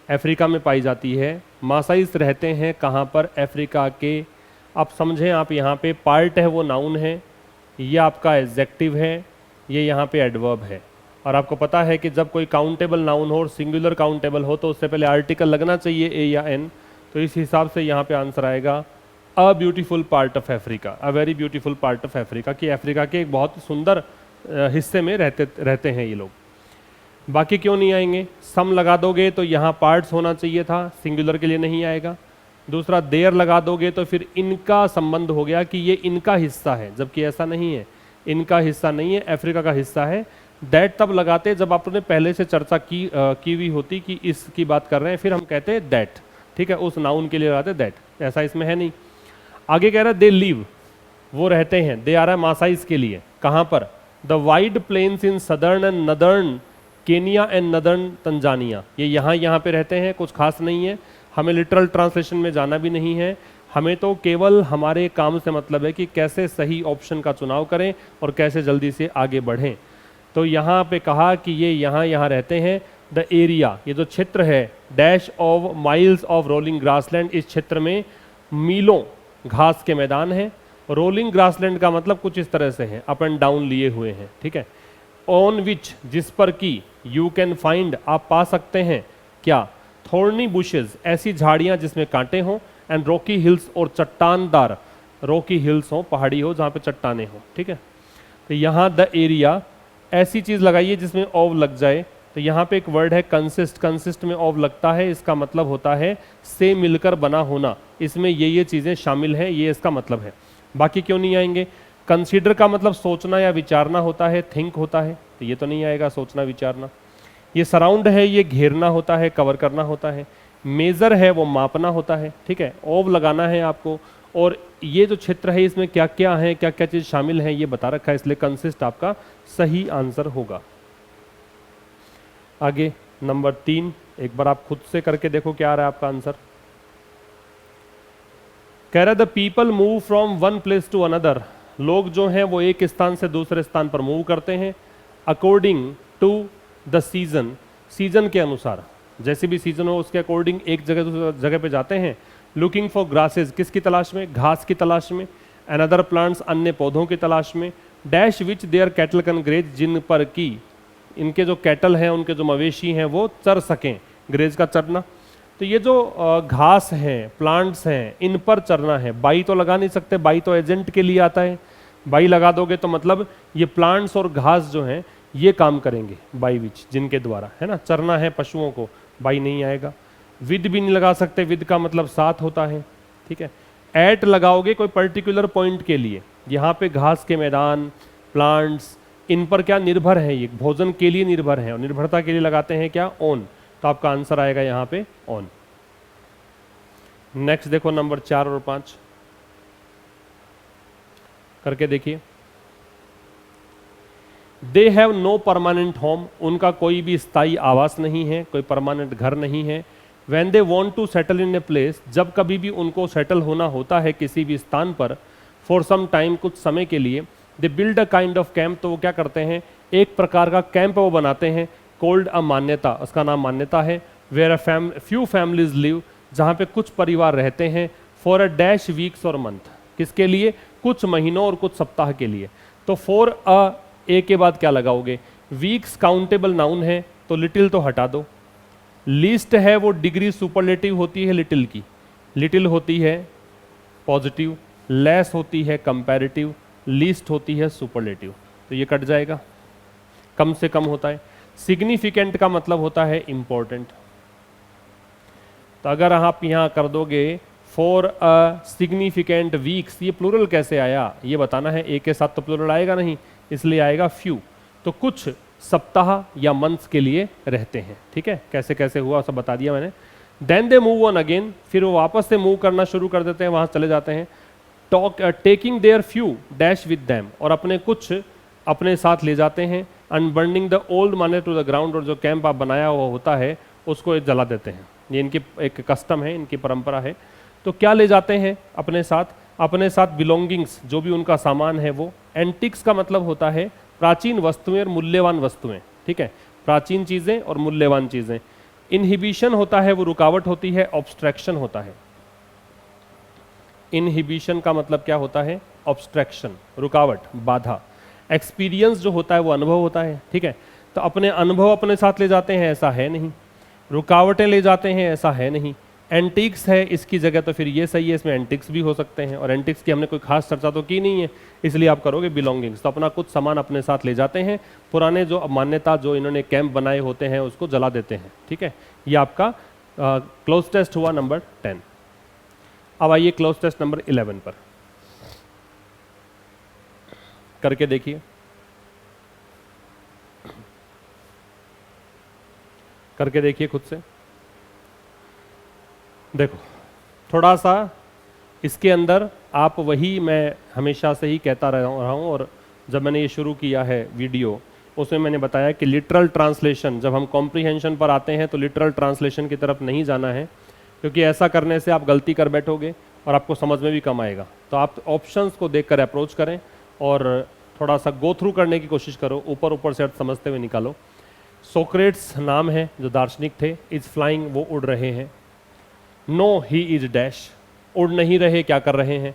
अफ्रीका में पाई जाती है। मासाइस रहते हैं कहाँ पर? अफ्रीका के। आप समझें, आप यहाँ पे पार्ट है वो नाउन है, ये आपका एडजेक्टिव है, ये यहाँ पे एडवर्ब है। और आपको पता है कि जब कोई काउंटेबल नाउन हो और सिंगुलर काउंटेबल हो तो उससे पहले आर्टिकल लगना चाहिए, ए या एन। तो इस हिसाब से यहाँ पे आंसर आएगा a beautiful part of Africa, a very beautiful part of Africa, कि अफ्रीका के एक बहुत सुंदर हिस्से में रहते हैं ये लोग। बाकी क्यों नहीं आएंगे? सम लगा दोगे तो यहाँ पार्ट्स होना चाहिए था, सिंगुलर के लिए नहीं आएगा। दूसरा, देयर लगा दोगे तो फिर इनका संबंध हो गया कि ये इनका हिस्सा है, जबकि ऐसा नहीं है, इनका हिस्सा नहीं है, अफ्रीका का हिस्सा है। दैट तब लगाते जब आपने पहले से चर्चा की हुई होती कि इसकी बात कर रहे हैं, फिर हम कहते हैं दैट, ठीक है, उस नाउन के लिए लगाते दैट। ऐसा इसमें है नहीं। आगे कह रहा है दे लिव, वो रहते हैं, दे आ रहा है मासाइस के लिए। कहाँ पर? The wide plains in southern and northern Kenya and northern Tanzania. ये यहाँ पे रहते हैं, कुछ खास नहीं है, हमें लिटरल ट्रांसलेशन में जाना भी नहीं है। हमें तो केवल हमारे काम से मतलब है कि कैसे सही ऑप्शन का चुनाव करें और कैसे जल्दी से आगे बढ़ें। तो यहाँ पे कहा कि ये यहाँ रहते हैं। द एरिया, ये जो क्षेत्र है, dash of miles of rolling grassland, इस क्षेत्र में मीलों घास के मैदान हैं। रोलिंग ग्रासलैंड का मतलब कुछ इस तरह से है, अप एंड डाउन लिए हुए हैं, ठीक है। ऑन विच, जिस पर की, यू कैन फाइंड, आप पा सकते हैं क्या? थॉर्नी बुशेज, ऐसी झाड़ियाँ जिसमें कांटे हों। एंड रॉकी हिल्स, और चट्टानदार, रॉकी हिल्स हो, पहाड़ी हो जहाँ पे चट्टाने हो, ठीक है। तो यहाँ द एरिया, ऐसी चीज लगाइए जिसमें ऑव लग जाए। तो यहाँ पे एक वर्ड है कंसिस्ट, कंसिस्ट में ऑव लगता है, इसका मतलब होता है से मिलकर बना होना, इसमें ये चीजें शामिल हैं, ये इसका मतलब है। बाकी क्यों नहीं आएंगे? कंसीडर का मतलब सोचना या विचारना होता है, थिंक होता है, तो ये तो नहीं आएगा सोचना विचारना। ये सराउंड है, ये घेरना होता है, कवर करना होता है। मेजर है, वो मापना होता है, ठीक है। ऑव लगाना है आपको, और ये जो क्षेत्र है इसमें क्या क्या है, क्या क्या चीज शामिल है, ये बता रखा है, इसलिए कंसिस्ट आपका सही आंसर होगा। आगे नंबर 3, एक बार आप खुद से करके देखो क्या आ रहा है आपका आंसर। कह रहा the people move from one place to another, लोग जो हैं वो एक स्थान से दूसरे स्थान पर मूव करते हैं। According to the season, season के अनुसार, जैसे भी सीजन हो उसके अकॉर्डिंग एक जगह दूसरी जगह पे जाते हैं। लुकिंग फॉर ग्रासेस, किसकी तलाश में? घास की तलाश में। अनदर प्लांट्स, अन्य पौधों की तलाश में। Dash which their cattle can graze, जिन पर की इनके जो कैटल हैं, उनके जो मवेशी हैं वो चर सकें। ग्रेज का चरना, तो ये जो घास हैं, प्लांट्स हैं, इन पर चरना है। बाई तो लगा नहीं सकते, बाई तो एजेंट के लिए आता है। बाई लगा दोगे तो मतलब ये प्लांट्स और घास जो हैं ये काम करेंगे बाई विच, जिनके द्वारा, है ना, चरना है पशुओं को, बाई नहीं आएगा। विद भी नहीं लगा सकते, विद का मतलब साथ होता है, ठीक है। एट लगाओगे कोई पर्टिकुलर पॉइंट के लिए, यहाँ पे घास के मैदान, प्लांट्स, इन पर क्या निर्भर है, ये भोजन के लिए निर्भर है, और निर्भरता के लिए लगाते हैं क्या? ऑन, तो आपका आंसर आएगा यहाँ पे ऑन। नेक्स्ट देखो नंबर 4 और 5 करके देखिए। They have no permanent home, उनका कोई भी स्थायी आवास नहीं है, कोई परमानेंट घर नहीं है। When they want to settle in a place, जब कभी भी उनको सेटल होना होता है किसी भी स्थान पर, फॉर सम टाइम, कुछ समय के लिए, they build a kind of camp, तो वो क्या करते हैं? एक प्रकार का कैंप वो बनाते हैं। कोल्ड अ मान्यता, उसका नाम मान्यता है। Where a few families live, जहाँ पे कुछ परिवार रहते हैं। फॉर अ डैश वीक्स और मंथ, किसके लिए? कुछ महीनों और कुछ सप्ताह के लिए। तो फॉर अ, ए के बाद क्या लगाओगे? वीक्स काउंटेबल नाउन है, तो लिटिल तो हटा दो। लीस्ट है, वो डिग्री सुपरलेटिव होती है लिटिल की, लिटिल होती है पॉजिटिव, लेस होती है कंपैरेटिव, लीस्ट होती है सुपरलेटिव, तो ये कट जाएगा, कम से कम होता है। सिग्निफिकेंट का मतलब होता है इंपॉर्टेंट, तो अगर आप यहाँ कर दोगे फॉर अ सिग्निफिकेंट वीक्स, ये प्लूरल कैसे आया ये बताना है, एक के साथ तो प्लूरल आएगा नहीं, इसलिए आएगा फ्यू, तो कुछ सप्ताह या मंथ्स के लिए रहते हैं, ठीक है। कैसे कैसे हुआ सब बता दिया मैंने। Then they move on again, फिर वो वापस से मूव करना शुरू कर देते हैं, वहां चले जाते हैं। Taking their few dash with them, और अपने कुछ अपने साथ ले जाते हैं। अनबर्निंग द ओल्ड माने टू द ग्राउंड, और जो कैंप आप बनाया हुआ होता है उसको जला देते हैं, ये इनकी एक कस्टम है, इनकी परंपरा है। तो क्या ले जाते हैं अपने साथ? अपने साथ बिलोंगिंग्स, जो भी उनका सामान है वो। एंटिक्स का मतलब होता है प्राचीन वस्तुएं और मूल्यवान वस्तुएं, ठीक है, प्राचीन चीजें और मूल्यवान चीजें। इनहिबिशन होता है वो रुकावट होती है, ऑब्स्ट्रैक्शन होता है। इनहिबिशन का मतलब क्या होता है? ऑब्स्ट्रैक्शन, रुकावट, बाधा। एक्सपीरियंस जो होता है वो अनुभव होता है, ठीक है। तो अपने अनुभव अपने साथ ले जाते हैं ऐसा है नहीं, रुकावटें ले जाते हैं ऐसा है नहीं। एंटिक्स है इसकी जगह, तो फिर ये सही है, इसमें एंटिक्स भी हो सकते हैं, और एंटिक्स की हमने कोई खास चर्चा तो की नहीं है, इसलिए आप करोगे बिलोंगिंग्स। तो अपना कुछ सामान अपने साथ ले जाते हैं, पुराने जो मान्यता जो इन्होंने कैंप बनाए होते हैं उसको जला देते हैं, ठीक है। ये आपका क्लोज टेस्ट हुआ नंबर 10। अब आइए क्लोज टेस्ट नंबर 11 पर करके देखिए। करके देखिए खुद से, देखो थोड़ा सा इसके अंदर आप वही मैं हमेशा से ही कहता रहा हूँ, और जब मैंने ये शुरू किया है वीडियो उसमें मैंने बताया कि लिटरल ट्रांसलेशन, जब हम कॉम्प्रीहेंशन पर आते हैं तो लिटरल ट्रांसलेशन की तरफ नहीं जाना है, क्योंकि ऐसा करने से आप गलती कर बैठोगे और आपको समझ में भी कम आएगा। तो आप ऑप्शंस को देखकर अप्रोच करें और थोड़ा सा गो थ्रू करने की कोशिश करो, ऊपर ऊपर से अर्थ समझते हुए निकालो। सोक्रेट्स नाम है जो दार्शनिक थे। इज फ्लाइंग, वो उड़ रहे हैं। नो ही इज डैश, उड़ नहीं रहे, क्या कर रहे हैं।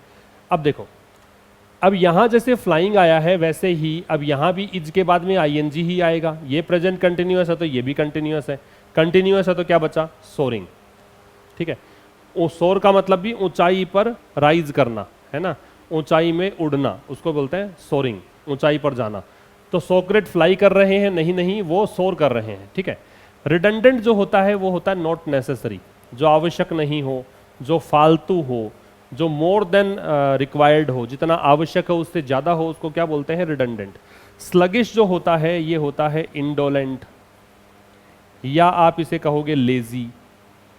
अब देखो, अब यहां जैसे फ्लाइंग आया है वैसे ही अब यहां भी इज के बाद में आईएनजी ही आएगा। ये प्रेजेंट कंटिन्यूअस है तो ये भी कंटिन्यूअस है, कंटिन्यूअस है तो क्या बचा? सोरिंग, ठीक है। सोर का मतलब भी ऊंचाई पर राइज करना है ना, ऊंचाई में उड़ना, उसको बोलते हैं सोरिंग। ऊंचाई पर जाना। तो सोक्रेट फ्लाई कर रहे हैं, नहीं नहीं, वो सोर कर रहे हैं, ठीक है। रिडंडेंट जो होता है वो होता है नॉट नेसेसरी, जो आवश्यक नहीं हो, जो फालतू हो, जो मोर देन रिक्वायर्ड हो, जितना आवश्यक है उससे ज़्यादा हो, उसको क्या बोलते हैं? रिडंडेंट। स्लगिश जो होता है ये होता है इंडोलेंट, या आप इसे कहोगे लेजी।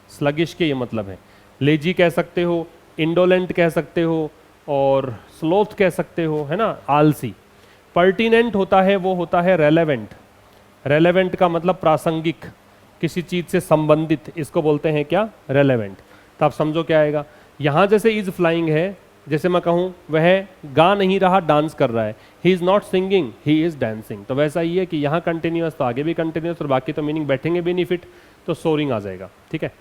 स्लगिश के ये मतलब है, लेजी कह सकते हो, इंडोलेंट कह सकते हो, और स्लोथ कह सकते हो, है ना, आलसी। पर्टिनेंट होता है वो होता है रेलेवेंट। रेलेवेंट का मतलब प्रासंगिक, किसी चीज से संबंधित, इसको बोलते हैं क्या? रेलेवेंट। तो आप समझो क्या आएगा यहाँ, जैसे इज फ्लाइंग है, जैसे मैं कहूँ वह गा नहीं रहा, डांस कर रहा है, he is not singing, he is dancing. तो वैसा ही है कि यहाँ कंटिन्यूअस तो आगे भी कंटिन्यूअस, और बाकी तो मीनिंग बैठेंगे बेनिफिट, तो सोरिंग आ जाएगा, ठीक है।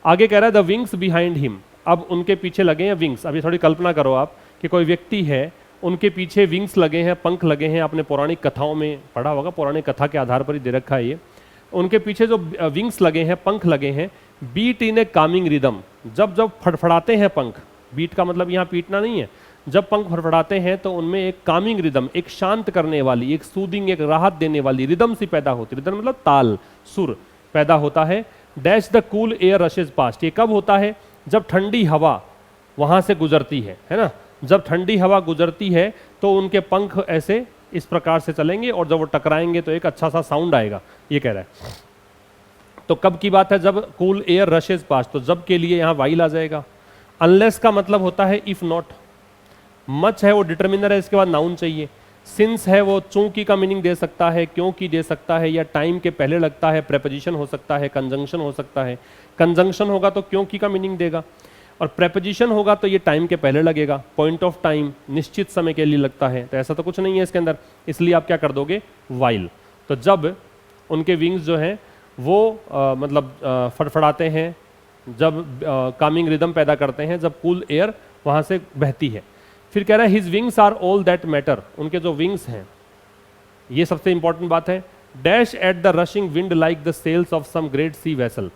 आगे कह रहा है द विंग्स बिहाइंड हिम, अब उनके पीछे लगे हैं विंग्स। अभी थोड़ी कल्पना करो आप कि कोई व्यक्ति है, उनके पीछे विंग्स लगे हैं, पंख लगे हैं, आपने पौराणिक कथाओं में पढ़ा होगा, पौराणिक कथा के आधार पर ही दे रखा है ये। उनके पीछे जो विंग्स लगे हैं, पंख लगे हैं, बीट इन ए कामिंग रिदम, जब जब फड़फड़ाते हैं पंख, बीट का मतलब यहाँ पीटना नहीं है, जब पंख फड़फड़ाते हैं तो उनमें एक कामिंग रिदम, एक शांत करने वाली, एक सूदिंग, एक राहत देने वाली रिदम सी पैदा होती है। रिदम मतलब ताल, सुर पैदा होता है। Dash the cool air rushes past, ये कब होता है? जब ठंडी हवा वहां से गुजरती है ना, जब ठंडी हवा गुजरती है तो उनके पंख ऐसे इस प्रकार से चलेंगे, और जब वो टकराएंगे तो एक अच्छा सा साउंड आएगा, ये कह रहा है। तो कब की बात है? जब कूल एयर रशेज पास्ट, तो जब के लिए यहाँ वाइल आ जाएगा। अनलेस का मतलब होता है इफ नॉट। मच है वो डिटर्मिनर है, इसके बाद नाउन चाहिए। सिंस है वो चूंकि का मीनिंग दे सकता है, क्योंकि दे सकता है, या टाइम के पहले लगता है, प्रेपोजिशन हो सकता है, कंजंक्शन हो सकता है। कंजंक्शन होगा तो क्योंकि का मीनिंग देगा, और प्रेपोजिशन होगा तो ये टाइम के पहले लगेगा। पॉइंट ऑफ टाइम, निश्चित समय के लिए लगता है, तो ऐसा तो कुछ नहीं है इसके अंदर, इसलिए आप क्या कर दोगे? वाइल। तो जब उनके विंग्स जो हैं वो मतलब फड़फड़ाते हैं, जब कामिंग रिदम पैदा करते हैं, जब कूल एयर वहाँ से बहती है। फिर कह रहा है his wings are all that matter, उनके जो विंग्स हैं, ये सबसे इंपॉर्टेंट बात है। Dash at the rushing wind like the sails of some great sea vessel,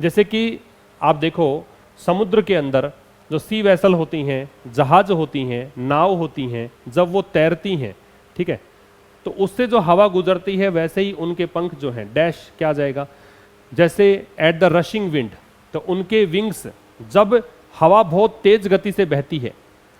जैसे कि आप देखो समुद्र के अंदर जो सी वेसल होती हैं, जहाज होती हैं, नाव होती हैं, जब वो तैरती हैं, ठीक है, तो उससे जो हवा गुजरती है वैसे ही उनके पंख जो हैं, डैश क्या आ जाएगा? जैसे एट द रशिंग विंड, तो उनके विंग्स जब हवा बहुत तेज गति से बहती है,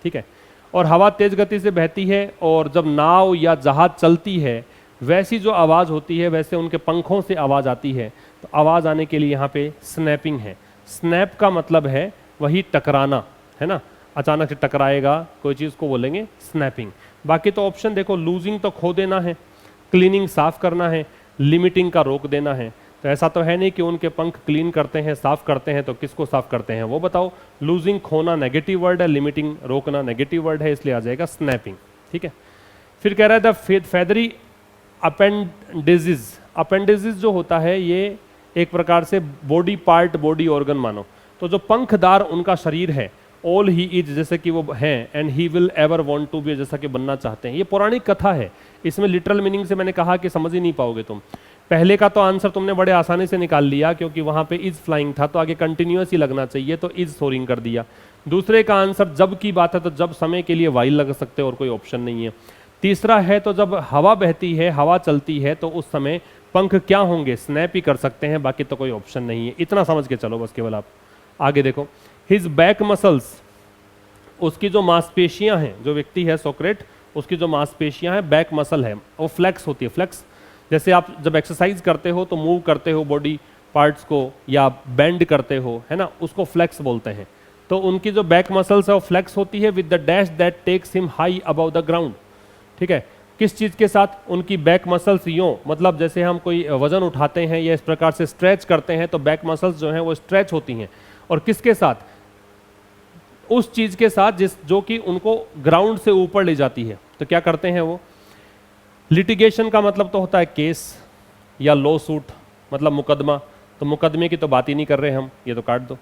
ठीक है, और हवा तेज गति से बहती है, और जब नाव या जहाज चलती है वैसी जो आवाज़ होती है, वैसे उनके पंखों से आवाज़ आती है। तो आवाज़ आने के लिए यहाँ पे स्नैपिंग है। स्नैप का मतलब है वही टकराना, है ना, अचानक से टकराएगा कोई चीज़ को बोलेंगे स्नैपिंग। बाकी तो ऑप्शन देखो, लूजिंग तो खो देना है, क्लीनिंग साफ करना है, लिमिटिंग का रोक देना है। तो ऐसा तो है नहीं कि उनके पंख क्लीन करते हैं, साफ करते हैं, तो किसको साफ करते हैं वो बताओ। लूजिंग खोना नेगेटिव वर्ड है, लिमिटिंग रोकना नेगेटिव वर्ड है, इसलिए आ जाएगा स्नैपिंग, ठीक है। फिर कह रहा है द फेदरी अपेंडिजिज। अपेंडिजिज जो होता है ये एक प्रकार से बॉडी पार्ट, बॉडी ऑर्गन मानो। तो जो पंखदार उनका शरीर है, ऑल ही इज, जैसे कि वो हैं, and he will ever want to be, जैसा कि बनना चाहते हैं। ये पौराणिक कथा है, इसमें लिटरल मीनिंग से मैंने कहा कि समझ ही नहीं पाओगे तुम। पहले का तो आंसर तुमने बड़े आसानी से निकाल लिया, क्योंकि वहां पे इज फ्लाइंग था तो आगे कंटिन्यूअस ही लगना चाहिए, तो इज सोरिंग कर दिया। दूसरे का आंसर जब की बात है तो जब समय के लिए वाइल लग सकते हो, और कोई ऑप्शन नहीं है। तीसरा है तो जब हवा बहती है, हवा चलती है, तो उस समय पंख क्या होंगे? स्नैप ही कर सकते हैं, बाकी तो कोई ऑप्शन नहीं है। इतना समझ के चलो बस, केवल आप आगे देखो। हिज बैक मसल्स, उसकी जो मांसपेशियां हैं, जो व्यक्ति है सोक्रेट, उसकी जो मांसपेशियां हैं, बैक मसल है, वो फ्लेक्स होती है। फ्लेक्स जैसे आप जब एक्सरसाइज करते हो तो मूव करते हो बॉडी पार्ट्स को, या बेंड करते हो, है ना, उसको फ्लेक्स बोलते हैं। तो उनकी जो बैक मसल्स है वो फ्लेक्स होती है with the dash that takes him high above the ground, ठीक है। किस चीज़ के साथ? उनकी बैक मसल्स यूँ, मतलब जैसे हम कोई वजन उठाते हैं या इस प्रकार से स्ट्रेच करते हैं तो बैक मसल्स जो हैं वो स्ट्रेच होती हैं। और किसके साथ? उस चीज़ के साथ जो कि उनको ग्राउंड से ऊपर ले जाती है। तो क्या करते हैं वो? लिटिगेशन का मतलब तो होता है केस या लॉ सूट, मतलब मुकदमा। तो मुकदमे की तो बात ही नहीं कर रहे हम, ये तो काट दो।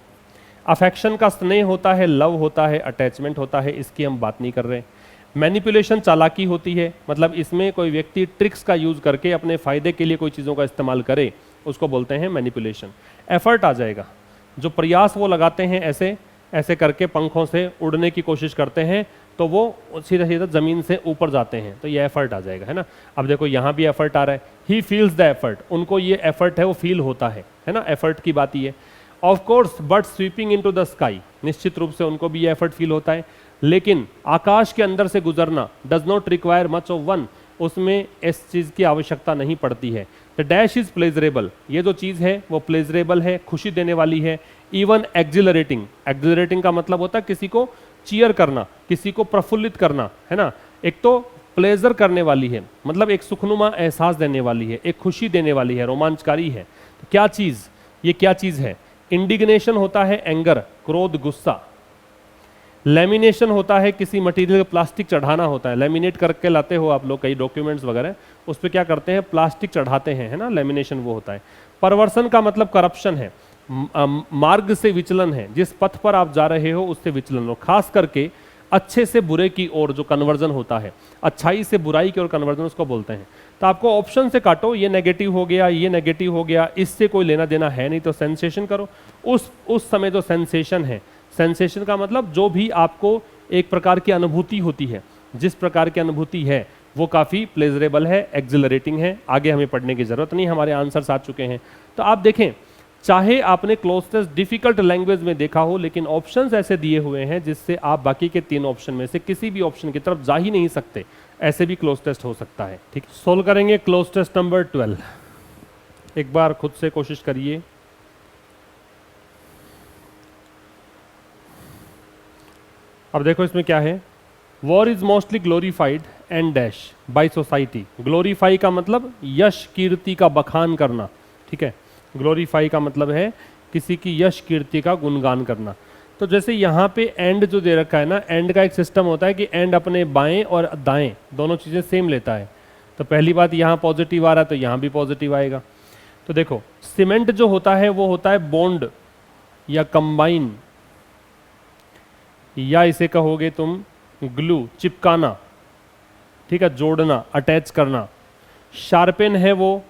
अफेक्शन का स्नेह होता है, लव होता है, अटैचमेंट होता है, इसकी हम बात नहीं कर रहे। मैनिपुलेशन चालाकी होती है, मतलब इसमें कोई व्यक्ति ट्रिक्स का यूज करके अपने फायदे के लिए कोई चीज़ों का इस्तेमाल करे, उसको बोलते हैं मैनिपुलेशन। एफर्ट आ जाएगा, जो प्रयास वो लगाते हैं ऐसे ऐसे करके पंखों से उड़ने की कोशिश करते हैं तो वो सीधा सीधा ज़मीन से ऊपर जाते हैं, तो ये एफर्ट आ जाएगा, है ना। अब देखो यहाँ भी एफर्ट आ रहा है, ही फील्स द एफर्ट, उनको ये एफर्ट है वो फील होता है ना, एफर्ट की बात ही है। Of course bird sweeping into the sky, निश्चित रूप से उनको भी ये एफर्ट फील होता है, लेकिन आकाश के अंदर से गुजरना does not require much of one, उसमें इस चीज़ की आवश्यकता नहीं पड़ती है। द डैश इज प्लेजरेबल, ये जो चीज़ है वो प्लेजरेबल है, खुशी देने वाली है। इवन एक्जिलरेटिंग, एक्जिलरेटिंग का मतलब होता है किसी को चीयर करना, किसी को प्रफुल्लित करना, है ना। एक तो प्लेजर करने वाली है, मतलब एक सुखनुमा एहसास देने वाली है, एक खुशी देने वाली है, रोमांचकारी है। तो क्या चीज़, ये क्या चीज़ है? इंडिग्नेशन होता है एंगर, क्रोध, गुस्सा। लेमिनेशन होता है किसी मटेरियल का प्लास्टिक चढ़ाना होता है, लेमिनेट करके लाते हो आप लोग कई डॉक्यूमेंट्स वगैरह, उस पर क्या करते हैं, प्लास्टिक चढ़ाते हैं, है ना, लेमिनेशन वो होता है। परवर्सन का मतलब करप्शन है, मार्ग से विचलन है, जिस पथ पर आप जा रहे हो उससे विचलन हो, खास करके अच्छे से बुरे की ओर जो कन्वर्जन होता है, अच्छाई से बुराई की ओर कन्वर्जन उसको बोलते हैं। तो आपको ऑप्शन से काटो, ये नेगेटिव हो गया, ये नेगेटिव हो गया, इससे कोई लेना देना है नहीं, तो सेंसेशन करो। उस समय जो सेंसेशन है, सेंसेशन का मतलब जो भी आपको एक प्रकार की अनुभूति होती है, जिस प्रकार की अनुभूति है वो काफ़ी प्लेजरेबल है, एक्सिलरेटिंग है। आगे हमें पढ़ने की ज़रूरत नहीं, हमारे आंसर्स आ चुके हैं। तो आप देखें, चाहे आपने क्लोज टेस्ट डिफिकल्ट लैंग्वेज में देखा हो, लेकिन ऑप्शंस ऐसे दिए हुए हैं जिससे आप बाकी के 3 ऑप्शन में से किसी भी ऑप्शन की तरफ जा ही नहीं सकते, ऐसे भी क्लोज टेस्ट हो सकता है। ठीक, सोल्व करेंगे क्लोज टेस्ट नंबर 12। एक बार खुद से कोशिश करिए। अब देखो इसमें क्या है, war is mostly glorified and dash by society. Glorify का मतलब यश कीर्ति का बखान करना, ठीक है। ग्लोरीफाई का मतलब है किसी की यश कीर्ति का गुणगान करना। तो जैसे यहाँ पे एंड जो दे रखा है ना, एंड का एक सिस्टम होता है कि एंड अपने बाएं और दाएं दोनों चीज़ें सेम लेता है। तो पहली बात, यहाँ पॉजिटिव आ रहा है तो यहाँ भी पॉजिटिव आएगा। तो देखो सीमेंट जो होता है वो होता है बॉन्ड या कंबाइन, या इसे कहोगे तुम ग्लू, चिपकाना, ठीक है, जोड़ना, अटैच करना। शार्पेन है वो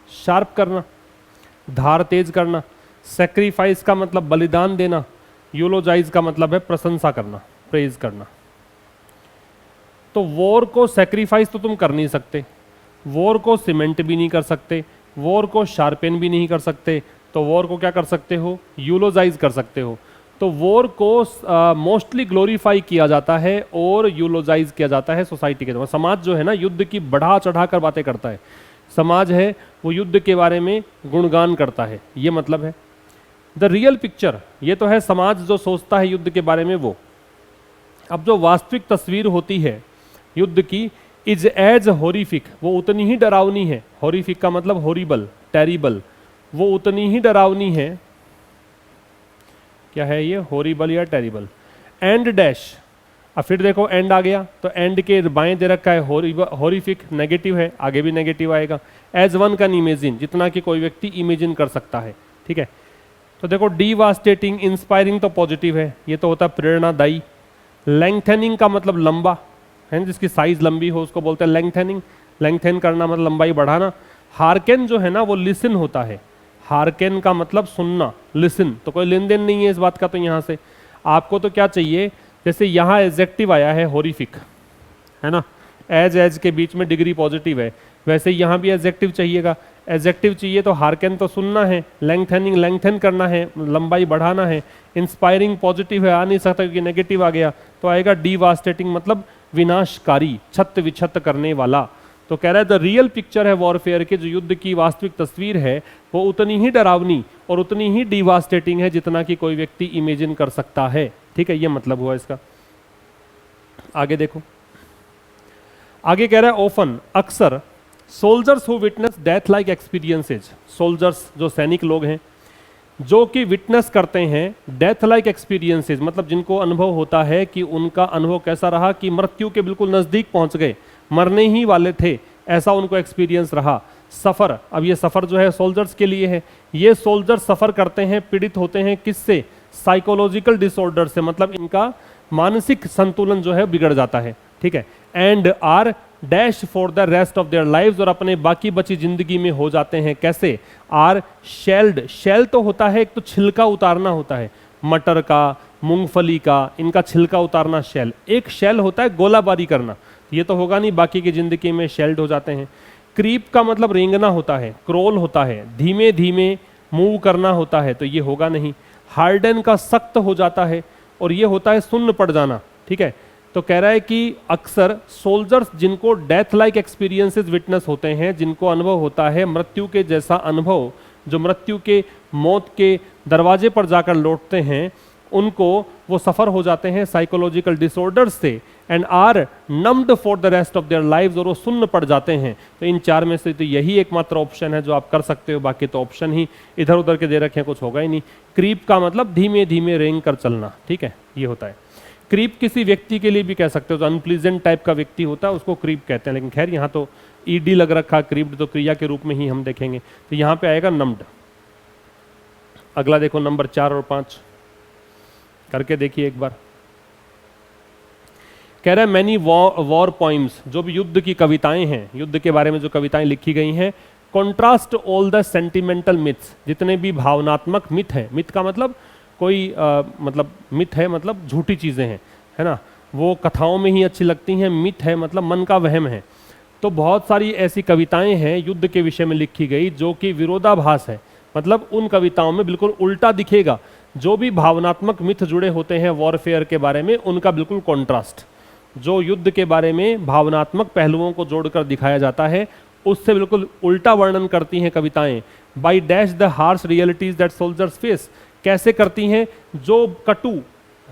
शार्प करना, धार तेज करना। सेक्रीफाइस का मतलब बलिदान देना। यूलोजाइज का मतलब है प्रशंसा करना, प्रेज करना। तो वॉर को सेक्रीफाइस तो तुम कर नहीं सकते, वॉर को सीमेंट भी नहीं कर सकते, वॉर को शार्पेन भी नहीं कर सकते, तो वॉर को क्या कर सकते हो, यूलोजाइज कर सकते हो। तो वॉर को मोस्टली ग्लोरीफाई किया जाता है और यूलोजाइज किया जाता है सोसाइटी के द्वारा। समाज जो है ना युद्ध की बढ़ा चढ़ा कर बातें करता है, समाज है वो युद्ध के बारे में गुणगान करता है, ये मतलब है। द रियल पिक्चर, ये तो है समाज जो सोचता है युद्ध के बारे में वो। अब जो वास्तविक तस्वीर होती है युद्ध की, इज एज हॉरिफिक, वो उतनी ही डरावनी है। हॉरिफिक का मतलब हॉरिबल, टेरिबल, वो उतनी ही डरावनी है। क्या है ये, हॉरिबल या टेरिबल। एंड डैश, अब फिर देखो एंड आ गया, तो एंड के बाएं दे रखा है हॉरिफिक, नेगेटिव है, आगे भी नेगेटिव आएगा। एज वन कैन इमेजिन, जितना कि कोई व्यक्ति इमेजिन कर सकता है, ठीक है। तो देखो डिवास्टेटिंग, इंस्पायरिंग तो पॉजिटिव है, ये तो होता है प्रेरणादायी। लेंथनिंग का मतलब लंबा है, जिसकी साइज लंबी हो उसको बोलते हैं लेंथनिंग। लेंथन करना मतलब लंबाई बढ़ाना। हार्केन जो है ना वो लिसन होता है, हार्केन का मतलब सुनना, लिसन। तो कोई लेन देन नहीं है इस बात का। तो यहाँ से आपको तो क्या चाहिए, जैसे यहाँ एडजेक्टिव आया है हॉरिफिक, है ना, एज के बीच में डिग्री पॉजिटिव है, वैसे यहाँ भी एडजेक्टिव चाहिएगा। एडजेक्टिव चाहिए तो हार्केन तो सुनना है, लेंथनिंग लेंथन करना है, लंबाई बढ़ाना है। इंस्पायरिंग पॉजिटिव है, आ नहीं सकता क्योंकि नेगेटिव आ गया, तो आएगा डिवास्टेटिंग मतलब विनाशकारी, छत विछत करने वाला। तो कह रहा है द रियल पिक्चर है वॉरफेयर के, जो युद्ध की वास्तविक तस्वीर है वो उतनी ही डरावनी और उतनी ही डिवास्टेटिंग है जितना कि कोई व्यक्ति इमेजिन कर सकता है, ठीक है, ये मतलब हुआ इसका। आगे देखो, आगे कह रहा है ओफन, अक्सर, soldiers who witness death like experiences, soldiers जो सैनिक लोग हैं जो कि विटनेस करते हैं डेथ लाइक एक्सपीरियंसेज, मतलब जिनको अनुभव होता है कि उनका अनुभव कैसा रहा कि मृत्यु के बिल्कुल नज़दीक पहुंच गए, मरने ही वाले थे, ऐसा उनको एक्सपीरियंस रहा। सफ़र, अब ये सफ़र जो है सोल्जर्स के लिए है। ये सोल्जर्स सफ़र करते हैं, पीड़ित होते हैं किससे, साइकोलॉजिकल डिसऑर्डर से, मतलब इनका मानसिक संतुलन जो है बिगड़ जाता है, ठीक है। And are dash for the rest of their lives, और अपने बाकी बची जिंदगी में हो जाते हैं कैसे, आर शेल्ड, शेल तो होता है एक तो छिलका उतारना होता है, मटर का मूंगफली का, इनका छिलका उतारना शेल। एक शेल होता है गोलाबारी करना, ये तो होगा नहीं, बाकी की जिंदगी में शेल्ड हो जाते हैं। क्रीप का मतलब रेंगना होता है, क्रोल होता है, धीमे धीमे मूव करना होता है, तो ये होगा नहीं। हार्डन का सख्त हो जाता है, और ये होता है सुन्न पड़ जाना, ठीक है। तो कह रहा है कि अक्सर सोल्जर्स जिनको डेथ लाइक एक्सपीरियंसेस विटनेस होते हैं, जिनको अनुभव होता है मृत्यु के जैसा अनुभव, जो मृत्यु के मौत के दरवाजे पर जाकर लौटते हैं, उनको वो सफ़र हो जाते हैं साइकोलॉजिकल डिसऑर्डर्स से, and are numbed for the rest of their lives, और वो सुन्न पड़ जाते हैं। तो इन चार में से तो यही एकमात्र ऑप्शन है जो आप कर सकते हो, बाकी तो ऑप्शन ही इधर उधर के दे रखे हैं, कुछ होगा ही नहीं। क्रीप का मतलब धीमे धीमे रेंग कर चलना, ठीक है, ये होता है। क्रीप किसी व्यक्ति के लिए भी कह सकते हो, जो अनप्लीजेंट टाइप का व्यक्ति होता है उसको क्रीप कहते हैं, लेकिन खैर यहाँ तो ईडी लग रखा, क्रीप्ड तो क्रिया के रूप में ही हम देखेंगे, तो यहाँ पे आएगा नम्ड। अगला देखो नंबर 4 और 5 करके देखिए एक बार। कह रहा है मैनी वॉर पोइम्स, जो भी युद्ध की कविताएं हैं, युद्ध के बारे में जो कविताएं लिखी गई हैं, contrast all the sentimental myths, जितने भी भावनात्मक मिथ हैं, मिथ का मतलब कोई मतलब मिथ है मतलब झूठी चीज़ें हैं, है ना, वो कथाओं में ही अच्छी लगती हैं। मिथ है मतलब मन का वहम है। तो बहुत सारी ऐसी कविताएं हैं युद्ध के विषय में लिखी गई जो कि विरोधाभास है, मतलब उन कविताओं में बिल्कुल उल्टा दिखेगा। जो भी भावनात्मक मिथ जुड़े होते हैं वॉरफेयर के बारे में, उनका बिल्कुल कॉन्ट्रास्ट, जो युद्ध के बारे में भावनात्मक पहलुओं को जोड़कर दिखाया जाता है, उससे बिल्कुल उल्टा वर्णन करती हैं कविताएं। By dash the harsh realities that soldiers face, कैसे करती हैं, जो कटु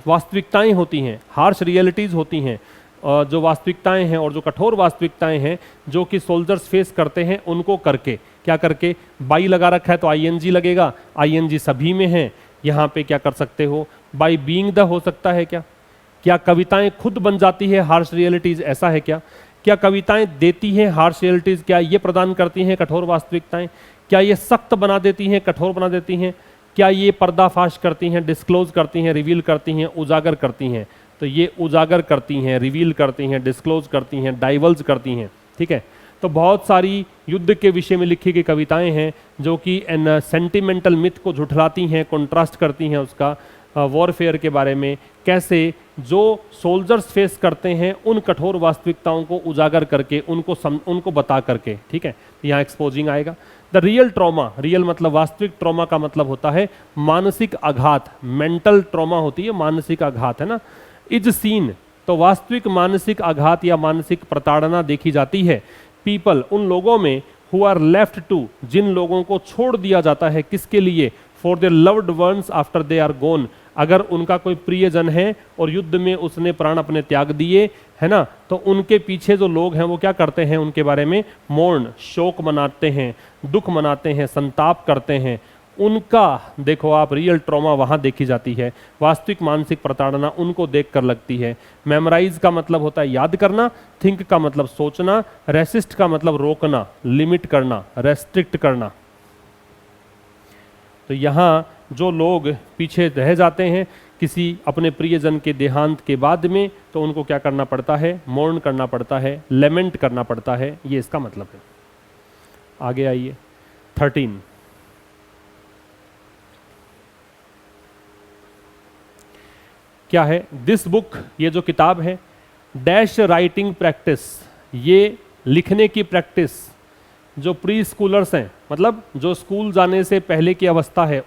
वास्तविकताएं होती हैं, हार्श रियलिटीज होती हैं, जो वास्तविकताएं हैं और जो कठोर वास्तविकताएं हैं जो कि सोल्जर्स फेस करते हैं, उनको करके, क्या करके, बाई लगा रखा है तो आईएनजी लगेगा, आईएनजी सभी में है, यहाँ पे क्या कर सकते हो, बाई बीइंग द हो सकता है क्या, क्या कविताएं खुद बन जाती है हार्श रियलिटीज, ऐसा है क्या, क्या कविताएं देती हैं हार्श रियलिटीज, क्या ये प्रदान करती हैं कठोर वास्तविकताएं, क्या ये सख्त बना देती हैं, कठोर बना देती हैं, क्या ये पर्दाफाश करती हैं, डिस्क्लोज करती हैं, रिवील करती हैं, उजागर करती हैं। तो ये उजागर करती हैं, रिवील करती हैं, डिस्क्लोज करती हैं, डाइवल्ज करती हैं, ठीक है। तो बहुत सारी युद्ध के विषय में लिखी गई कविताएं हैं जो कि एन सेंटिमेंटल मिथ को झुठलाती हैं, कॉन्ट्रास्ट करती हैं उसका वॉरफेयर के बारे में, कैसे जो सोल्जर्स फेस करते हैं उन कठोर वास्तविकताओं को उजागर करके, उनको बता करके, ठीक है। यहाँ एक्सपोजिंग आएगा। द रियल ट्रॉमा, रियल मतलब वास्तविक, ट्रॉमा का मतलब होता है मानसिक आघात, मेंटल ट्रॉमा होती है मानसिक आघात, है ना। इज सीन, तो वास्तविक मानसिक आघात या मानसिक प्रताड़ना देखी जाती है। पीपल, उन लोगों में, हु आर लेफ्ट टू, जिन लोगों को छोड़ दिया जाता है, किसके लिए, for their loved ones after they are gone, अगर उनका कोई प्रियजन है और युद्ध में उसने प्राण अपने त्याग दिए, है ना, तो उनके पीछे जो लोग हैं वो क्या करते हैं, उनके बारे में मोर्न, शोक मनाते हैं, दुख मनाते हैं, संताप करते हैं। उनका देखो आप, रियल ट्रॉमा वहाँ देखी जाती है, वास्तविक मानसिक प्रताड़ना उनको देख कर लगती है। मेमोराइज का मतलब होता है याद करना, थिंक का मतलब सोचना, रेसिस्ट का मतलब रोकना, लिमिट करना, रेस्ट्रिक्ट करना। तो यहाँ जो लोग पीछे रह जाते हैं किसी अपने प्रियजन के देहांत के बाद में, तो उनको क्या करना पड़ता है, मोर्न करना पड़ता है, लेमेंट करना पड़ता है, ये इसका मतलब है। आगे आइए 13। क्या है, दिस बुक, ये जो किताब है, डैश राइटिंग प्रैक्टिस, ये लिखने की प्रैक्टिस, जो प्री स्कूलर्स हैं, मतलब जो स्कूल जाने से पहले की अवस्था है,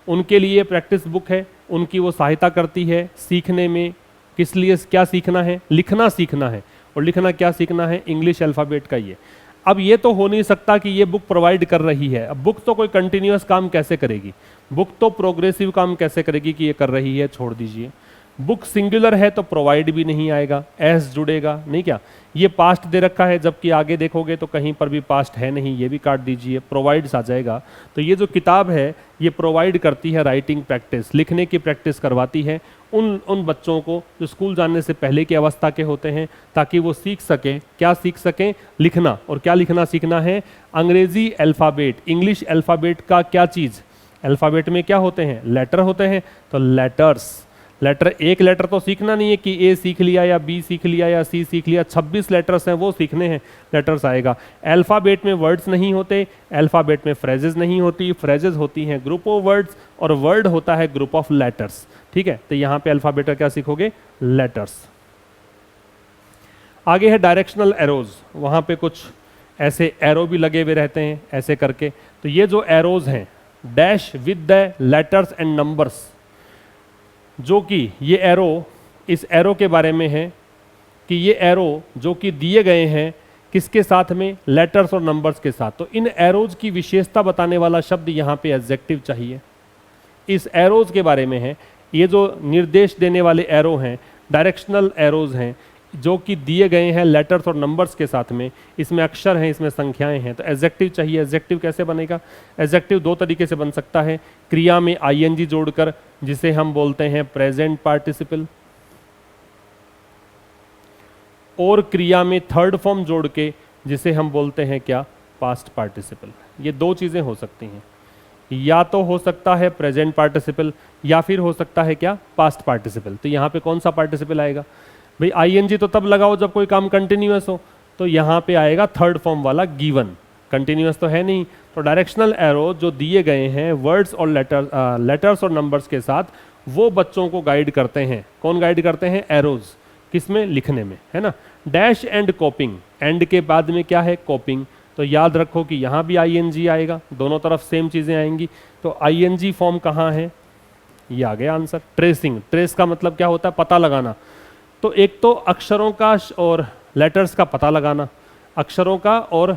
उनके लिए प्रैक्टिस बुक है, उनकी वो सहायता करती है सीखने में। किस लिए, क्या सीखना है, लिखना सीखना है, और लिखना क्या सीखना है, इंग्लिश अल्फ़ाबेट का ये। अब ये तो हो नहीं सकता कि ये बुक प्रोवाइड कर रही है, अब बुक तो कोई कंटिन्यूअस काम कैसे करेगी, बुक तो प्रोग्रेसिव काम कैसे करेगी कि ये कर रही है, छोड़ दीजिए। बुक सिंगुलर है तो प्रोवाइड भी नहीं आएगा, एस जुड़ेगा नहीं, क्या ये पास्ट दे रखा है, जबकि आगे देखोगे तो कहीं पर भी पास्ट है नहीं, ये भी काट दीजिए, प्रोवाइड्स आ जाएगा। तो ये जो किताब है ये प्रोवाइड करती है राइटिंग प्रैक्टिस, लिखने की प्रैक्टिस करवाती है उन बच्चों को जो स्कूल जाने से पहले की अवस्था के होते हैं, ताकि वो सीख सकें, क्या सीख सकें, लिखना। और क्या लिखना सीखना है, अंग्रेजी अल्फ़ाबेट, इंग्लिश अल्फ़ाबेट का क्या चीज़, अल्फ़ाबेट में क्या होते हैं, लेटर होते हैं, तो लेटर्स, लेटर, एक लेटर तो सीखना नहीं है कि ए सीख लिया या बी सीख लिया या सी सीख लिया, 26 लेटर्स हैं वो सीखने हैं, लेटर्स आएगा। अल्फ़ाबेट में वर्ड्स नहीं होते, अल्फ़ाबेट में फ्रेजेस नहीं होती, फ्रेजेस होती हैं ग्रुप ऑफ वर्ड्स, और वर्ड होता है ग्रुप ऑफ लेटर्स, ठीक है, तो यहाँ पे अल्फ़ाबेट का क्या सीखोगे, लेटर्स। आगे है डायरेक्शनल एरोज, वहाँ पे कुछ ऐसे एरो भी लगे हुए रहते हैं ऐसे करके। तो ये जो एरोज हैं, dash with the letters and numbers, जो कि ये एरो, इस एरो के बारे में है कि ये एरो जो कि दिए गए हैं किसके साथ में, लेटर्स और नंबर्स के साथ। तो इन एरोज की विशेषता बताने वाला शब्द यहाँ पे एडजेक्टिव चाहिए। इस एरोज के बारे में है, ये जो निर्देश देने वाले एरो हैं, डायरेक्शनल एरोज हैं, जो कि दिए गए हैं लेटर्स और नंबर्स के साथ में, इसमें अक्षर हैं, इसमें संख्याएं हैं। तो एडजेक्टिव चाहिए। एडजेक्टिव कैसे बनेगा, एडजेक्टिव दो तरीके से बन सकता है, क्रिया में आईएनजी जोड़कर, जिसे हम बोलते हैं प्रेजेंट पार्टिसिपल, और क्रिया में थर्ड फॉर्म जोड़ के, जिसे हम बोलते हैं क्या, पास्ट पार्टिसिपल। ये दो चीजें हो सकती हैं, या तो हो सकता है प्रेजेंट पार्टिसिपल या फिर हो सकता है क्या, पास्ट पार्टिसिपल। तो यहाँ पे कौन सा पार्टिसिपल आएगा भाई, आईएनजी तो तब लगाओ जब कोई काम कंटिन्यूअस हो, तो यहाँ पे आएगा थर्ड फॉर्म वाला गिवन, कंटिन्यूअस तो है नहीं। तो डायरेक्शनल एरो जो दिए गए हैं वर्ड्स और लेटर्स और नंबर्स के साथ, वो बच्चों को गाइड करते हैं। कौन गाइड करते हैं, एरोज, किसमें, लिखने में, है ना। डैश एंड कॉपिंग, एंड के बाद में क्या है, कॉपिंग। तो याद रखो कि यहाँ भी आईएनजी आएगा, दोनों तरफ सेम चीजें आएंगी। तो आईएनजी फॉर्म कहाँ है, ये आ गया आंसर। ट्रेसिंग, ट्रेस का मतलब क्या होता है, पता लगाना। तो एक तो अक्षरों का और लेटर्स का पता लगाना, अक्षरों का और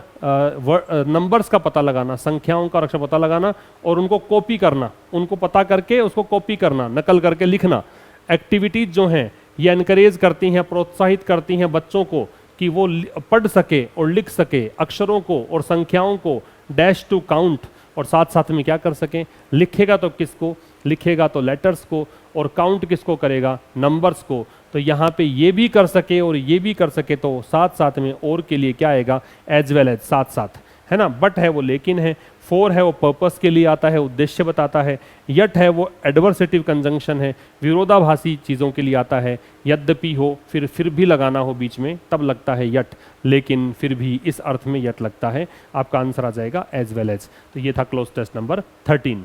नंबर्स का पता लगाना, संख्याओं का अक्षर पता लगाना, और उनको कॉपी करना, उनको पता करके उसको कॉपी करना, नकल करके लिखना। एक्टिविटीज जो हैं ये एनकरेज करती हैं, प्रोत्साहित करती हैं बच्चों को कि वो पढ़ सके और लिख सके अक्षरों को और संख्याओं को, डैश टू काउंट, और साथ साथ में क्या कर सकें, लिखेगा तो किसको, लिखेगा तो लेटर्स को, और काउंट किसको करेगा, नंबर्स को। तो यहाँ पे ये भी कर सके और ये भी कर सके, तो साथ साथ में और के लिए क्या आएगा, एज वेल एज, साथ साथ, है ना। बट है वो लेकिन है, फोर है वो पर्पस के लिए आता है, उद्देश्य बताता है। यट है वो एडवर्सेटिव कंजंक्शन है, विरोधाभासी चीज़ों के लिए आता है। यद्यपि हो, फिर भी लगाना हो बीच में, तब लगता है यट, लेकिन फिर भी इस अर्थ में यट लगता है। आपका आंसर आ जाएगा एज वेल एज। तो ये था क्लोज टेस्ट नंबर 13।